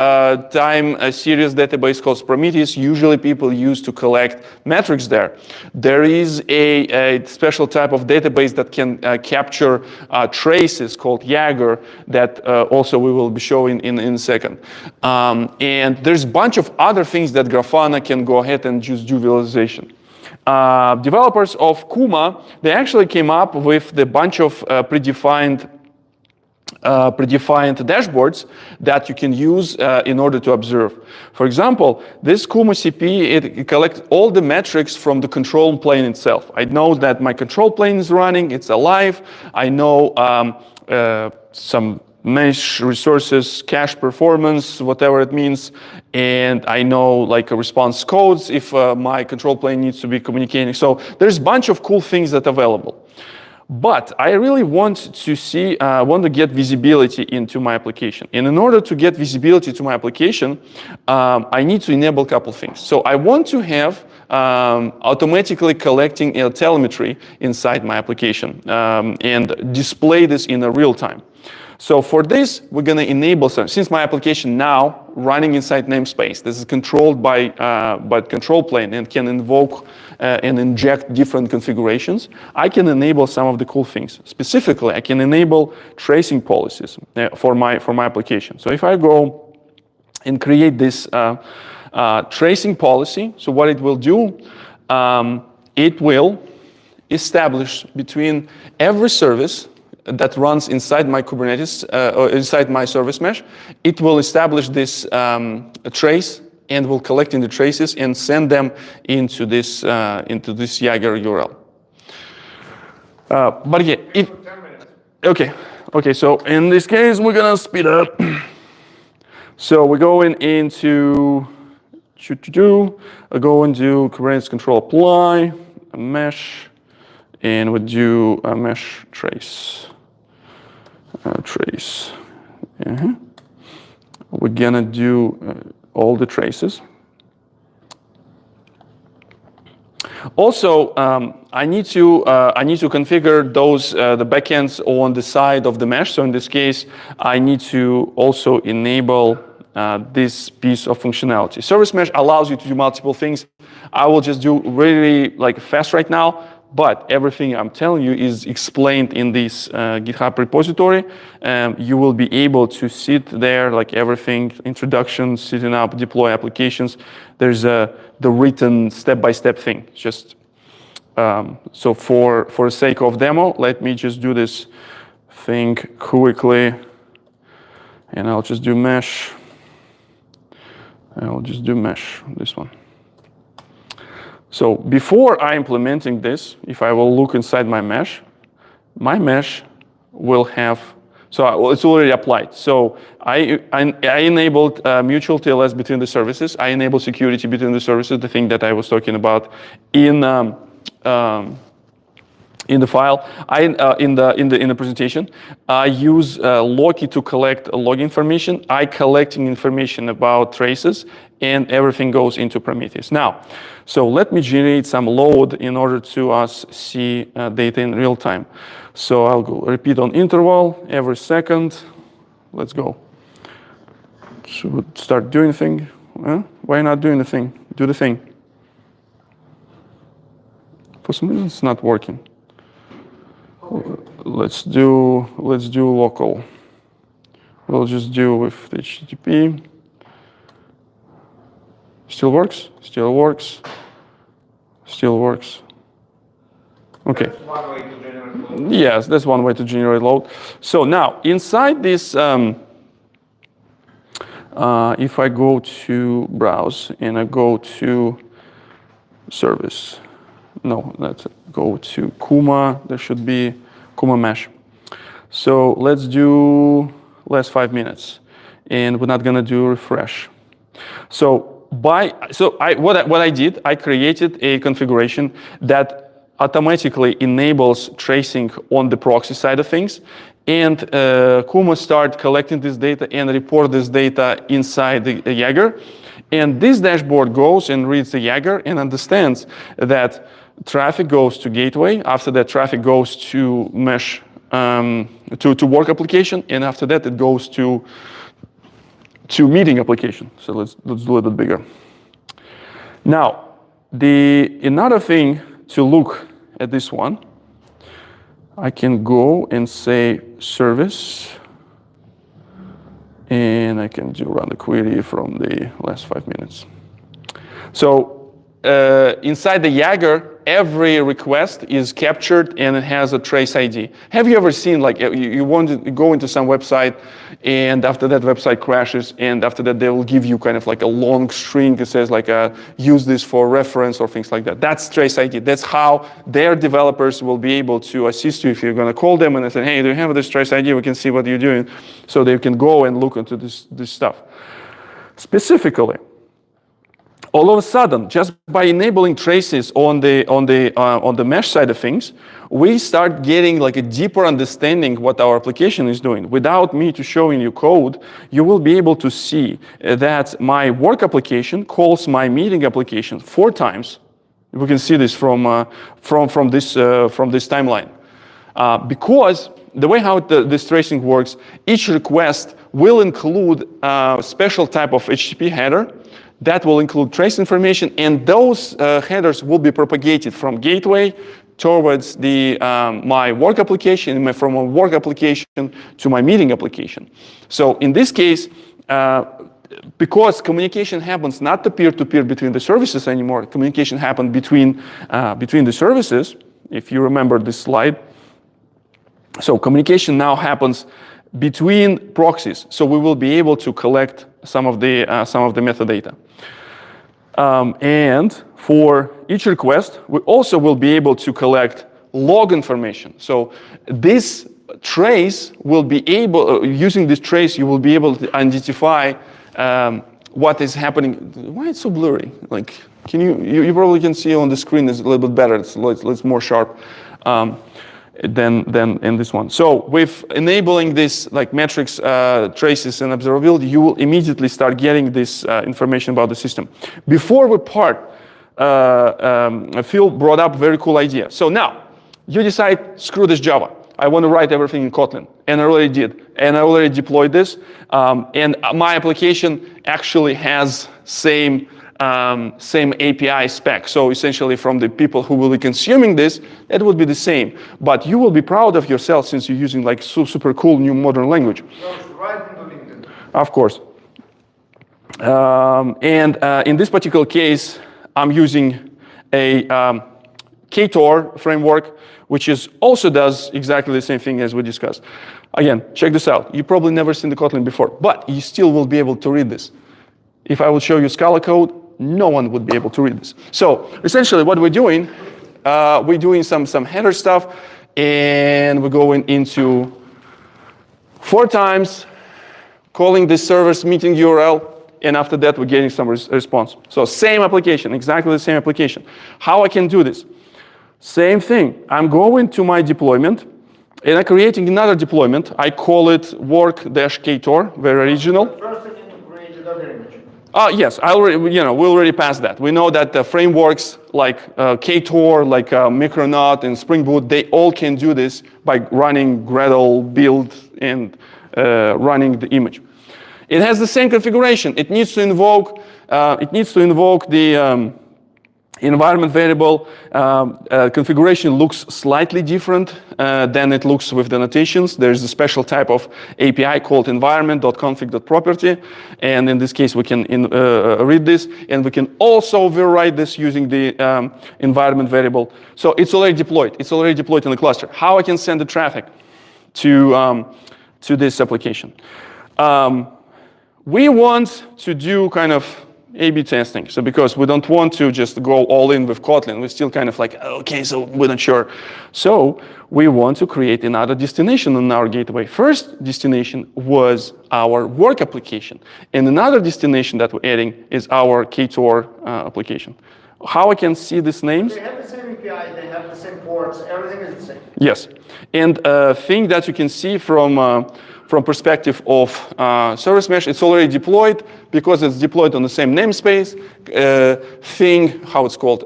time series database called Prometheus. Usually people use to collect metrics there. There is a special type of database that can capture traces called JUG that also we will be showing in a second. And there's a bunch of other things that Grafana can go ahead and just do visualization. Developers of Kuma, they actually came up with the bunch of predefined dashboards that you can use in order to observe. For example, this Kuma CP, it collects all the metrics from the control plane itself. I know that my control plane is running, it's alive. I know some mesh resources, cache performance, whatever it means, and I know like a response codes if my control plane needs to be communicating. So there's a bunch of cool things that are available. But I really want to get visibility into my application. And in order to get visibility to my application, I need to enable a couple things. So I want to have automatically collecting telemetry inside my application and display this in a real time. So for this, we're going to enable some. Since my application now running inside namespace, this is controlled by control plane and can invoke and inject different configurations, I can enable some of the cool things. Specifically, I can enable tracing policies for my application. So if I go and create this tracing policy, so what it will do, it will establish between every service that runs inside my Kubernetes, or inside my service mesh, it will establish this trace and will collect in the traces and send them into this Jaeger URL. But again, okay. So in this case, we're gonna speed up. So we're going into go into Kubernetes control apply, a mesh, and we do a mesh trace. We're gonna do all the traces. Also, I need to configure those the backends on the side of the mesh. So in this case, I need to also enable this piece of functionality. Service mesh allows you to do multiple things. I will just do really fast right now. But everything I'm telling you is explained in this GitHub repository. You will be able to sit there, everything, introduction, setting up, deploy applications. There's the written step-by-step thing. Just so for the sake of demo, let me just do this thing quickly. And I'll just do mesh. I'll just do mesh, this one. So before I implementing this, if I will look inside my mesh will have, so it's already applied. So I enabled mutual TLS between the services. I enabled security between the services, the thing that I was talking about in the file, in the presentation. I use Loki to collect log information. I collecting information about traces, and everything goes into Prometheus. Now, so let me generate some load in order to us see data in real time. So I'll go repeat on interval every second. Let's go. Should start doing the thing. Why not doing the thing? Do the thing. For some reason, it's not working. Let's do local. We'll just do with HTTP. Still works. Still works. Still works. Okay. That's one way to generate load. Yes, that's one way to generate load. So now inside this, if I go to browse and I go to service. No, let's go to Kuma. There should be Kuma mesh. So let's do last 5 minutes, and we're not gonna do refresh. So what I did, I created a configuration that automatically enables tracing on the proxy side of things, and Kuma start collecting this data and report this data inside the Jaeger. And this dashboard goes and reads the Jaeger and understands that traffic goes to gateway. After that, traffic goes to mesh, to work application, and after that, it goes to meeting application. So let's do a little bit bigger. Now, another thing to look at this one, I can go and say service, and I can run the query from the last 5 minutes. So inside the Jaeger, every request is captured and it has a trace ID. Have you ever seen, like, you want to go into some website and after that website crashes, and after that they will give you kind of like a long string that says like use this for reference or things like that. That's trace ID. That's how their developers will be able to assist you if you're going to call them and they say, hey, do you have this trace ID? We can see what you're doing. So they can go and look into this stuff. Specifically, all of a sudden, just by enabling traces on the mesh side of things, we start getting like a deeper understanding what our application is doing. Without me to showing you code, you will be able to see that my work application calls my meeting application 4 times. We can see this from this timeline, because the way how this tracing works, each request will include a special type of HTTP header. That will include trace information, and those headers will be propagated from gateway towards my work application, and from my work application to my meeting application. So in this case, because communication happens not the peer-to-peer between the services anymore, communication happens between the services. If you remember this slide, so communication now happens between proxies. So we will be able to collect some of the metadata. And for each request, we also will be able to collect log information. So this trace will be able, using this trace, you will be able to identify what is happening. Why it's so blurry? Like, can you probably can see on the screen is a little bit better. It's more sharp than in this one. So with enabling this like metrics, traces, and observability, you will immediately start getting this information about the system. Before we part, Phil brought up a very cool idea. So now you decide, screw this Java. I want to write everything in Kotlin, and I already did, and I already deployed this, and my application actually has same API spec. So essentially from the people who will be consuming this, it would be the same. But you will be proud of yourself since you're using like super cool new modern language. Of course. And in this particular case, I'm using a Ktor framework, which also does exactly the same thing as we discussed. Again, check this out. You probably never seen the Kotlin before, but you still will be able to read this. If I would show you Scala code, no one would be able to read this. So essentially what we're doing some header stuff, and we're going into 4 times, calling this server's meeting URL, and after that we're getting some response. So same application, exactly the same application. How I can do this? Same thing. I'm going to my deployment, and I'm creating another deployment. I call it work-ktor, very original. First, I need to create a Docker image. Yes, we already passed that. We know that the frameworks like Ktor, like Micronaut and Spring Boot, they all can do this by running Gradle build and running the image. It has the same configuration. It needs to invoke the environment variable. Configuration looks slightly different than it looks with the notations. There's a special type of API called environment.config.property, and in this case we can read this, and we can also override this using the environment variable. So it's already deployed. It's already deployed in the cluster. How I can send the traffic to this application? We want to do kind of A/B testing. So because we don't want to just go all in with Kotlin, we're still kind of like, okay, so we're not sure. So we want to create another destination on our gateway. First destination was our work application. And another destination that we're adding is our Ktor application. How I can see these names? They have the same API, they have the same ports, everything is the same. Yes. And thing that you can see from perspective of service mesh, it's already deployed because it's deployed on the same namespace. How it's called?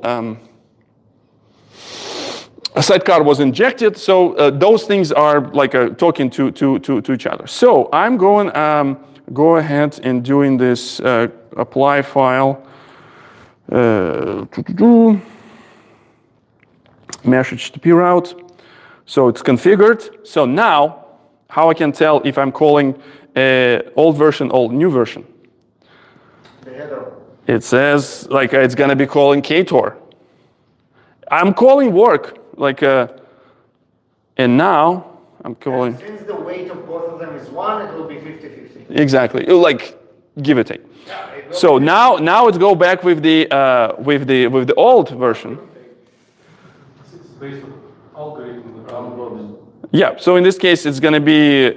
a sidecar was injected. So those things are like talking to each other. So I'm going go ahead and doing this apply file. Mesh HTTP route. So it's configured. So now, how I can tell if I'm calling old version, old new version? The header. It says like it's gonna be calling ktor. I'm calling work like, and now I'm calling. And since the weight of both of them is 1, it will be 50-50. Exactly, like give or take. Yeah, it will So be now it's go back with the old version. It's based on algorithm, round robin. Yeah. So in this case, it's going to be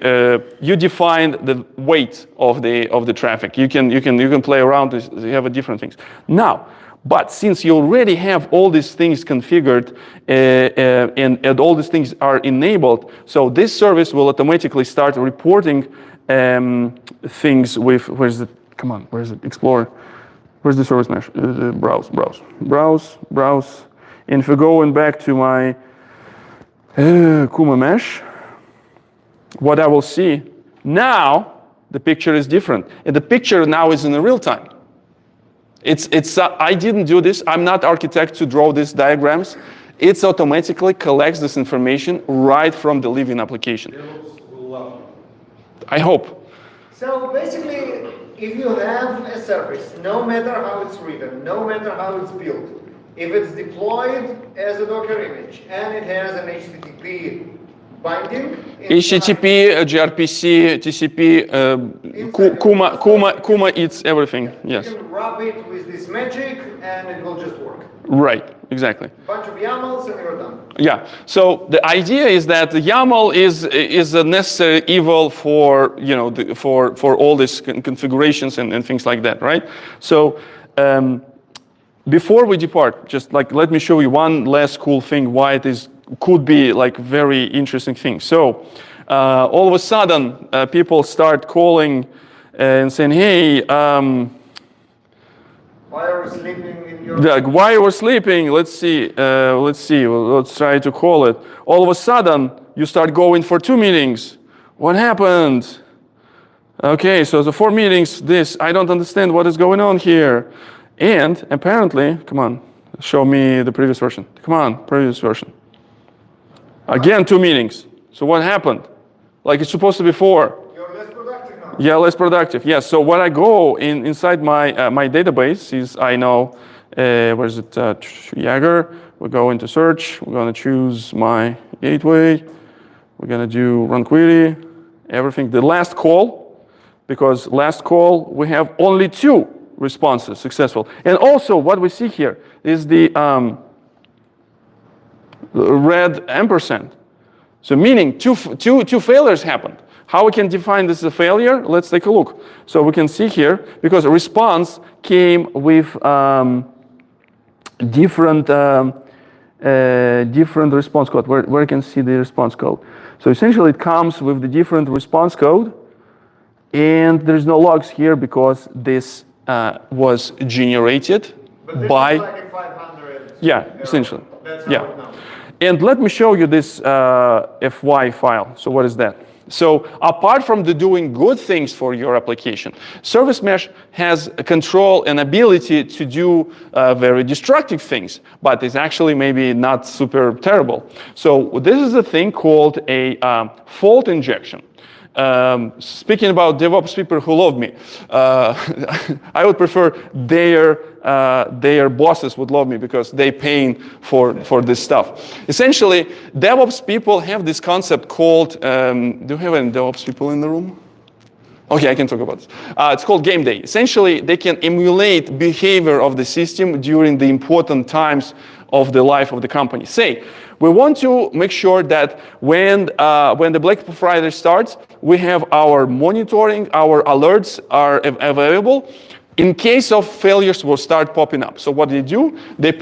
you define the weight of the traffic. You can play around. You have different things now. But since you already have all these things configured and all these things are enabled, so this service will automatically start reporting things with where's it? Come on, where's it? Explorer. Where's the service mesh? Browse. And if we're going back to my Kuma mesh, what I will see now, the picture is different. And the picture now is in the real time. I didn't do this. I'm not architect to draw these diagrams. It automatically collects this information right from the living application. DevOps will love it. I hope. So basically, if you have a service, no matter how it's written, no matter how it's built, if it's deployed as a Docker image and it has an HTTP binding, HTTP, gRPC, TCP, Kuma eats everything. Yes. you can wrap it with this magic and it will just work. Right. Exactly. Bunch of YAMLs and you're done. Yeah. So the idea is that the YAML is a necessary evil for for all these configurations and things like that, right? So before we depart, just like let me show you one last cool thing why it could be like very interesting thing. So all of a sudden people start calling and saying, hey. Why are you sleeping in your... Like, why you were sleeping? Let's see. Let's try to call it. All of a sudden, you start going for 2 meetings. What happened? Okay, so the 4 meetings. I don't understand what is going on here. And apparently, come on, show me the previous version. Come on, previous version. Again, 2 meetings. So what happened? Like it's supposed to be 4. You're less productive now. Yeah, less productive. Yes. So when I go inside my my database, I know where is it? Jaeger. We go into search. We're gonna choose my gateway. We're gonna do run query. Everything. The last call, because last call we have only 2 responses successful. And also what we see here is the red ampersand. So meaning two failures happened. How we can define this as a failure? Let's take a look. So we can see here, because a response came with different response code. Where you can see the response code. So essentially it comes with the different response code, and there's no logs here because this was generated But this by... is like a 500. Yeah, error. essentially. That's how Yeah. it knows. And let me show you this FY file. So what is that? So apart from the doing good things for your application, Service Mesh has control and ability to do very destructive things, but it's actually maybe not super terrible. So this is a thing called a fault injection. Speaking about DevOps people who love me, I would prefer their bosses would love me because they paying for this stuff. Essentially, DevOps people have this concept called, do you have any DevOps people in the room? Okay, I can talk about this. It's called game day. Essentially, they can emulate behavior of the system during the important times of the life of the company. Say, we want to make sure that when the Black Friday starts, we have our monitoring, our alerts are available. In case of failures will start popping up. So what they do, they're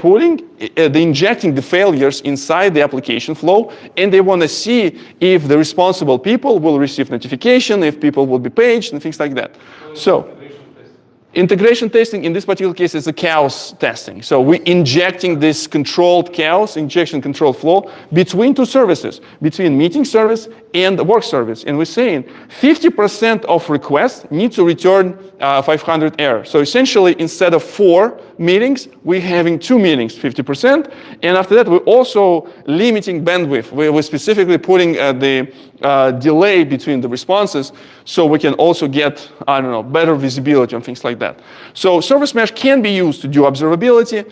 injecting the failures inside the application flow, and they want to see if the responsible people will receive notification, if people will be paged, and things like that. So Integration testing in this particular case is a chaos testing. So we're injecting this controlled chaos, injection controlled flow between two services, between meeting service and the work service. And we're saying 50% of requests need to return 500 error. So essentially, instead of 4 meetings, we're having 2 meetings, 50%. And after that, we're also limiting bandwidth. We're specifically putting the delay between the responses so we can also get, I don't know, better visibility on things like that. So service mesh can be used to do observability.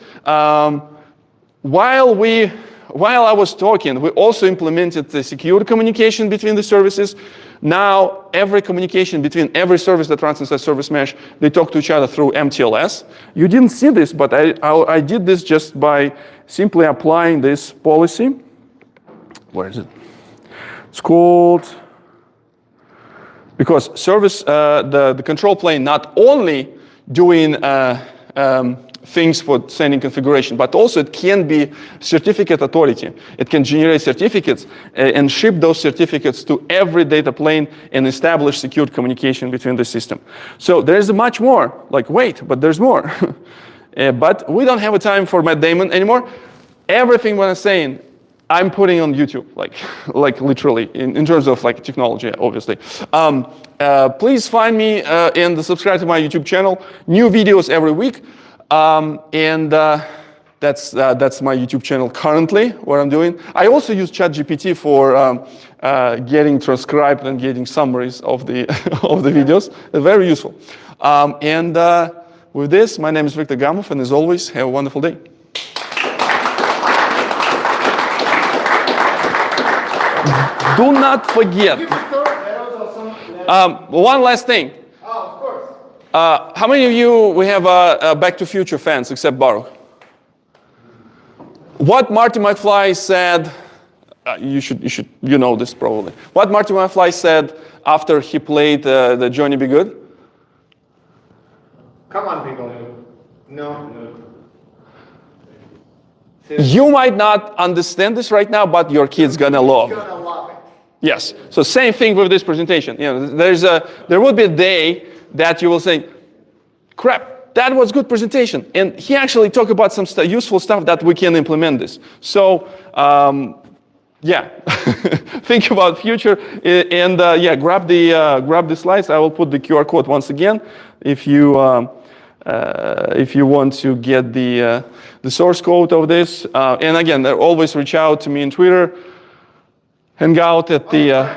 While I was talking, we also implemented the secure communication between the services. Now, every communication between every service that runs inside service mesh, they talk to each other through MTLS. You didn't see this, but I did this just by simply applying this policy. Where is it? It's called, because service, the control plane not only doing things for sending configuration, but also it can be certificate authority. It can generate certificates and ship those certificates to every data plane and establish secured communication between the system. So there's much more, like wait, but there's more. But we don't have a time for Matt Damon anymore. Everything what I'm saying, I'm putting on YouTube, like literally, in terms of like technology, obviously. Please find me and subscribe to my YouTube channel. New videos every week. That's my YouTube channel currently, what I'm doing. I also use ChatGPT for getting transcribed and getting summaries of the of the videos. They're very useful. With this, my name is Viktor Gamov, and as always, have a wonderful day. Do not forget. One last thing. Oh, of course. How many of you we have Back to Future fans except Baruch? What Marty McFly said, you know this probably. What Marty McFly said after he played the Johnny Be Good? Come on, people. No. You might not understand this right now, but your kid's gonna love it. You're gonna love it. Yes. So same thing with this presentation. You know, there will be a day that you will say, crap, that was good presentation. And he actually talked about some useful stuff that we can implement this. So, yeah, think about future and yeah, grab the slides. I will put the QR code once again if you want to get the source code of this. And again, always reach out to me on Twitter. Hang out at the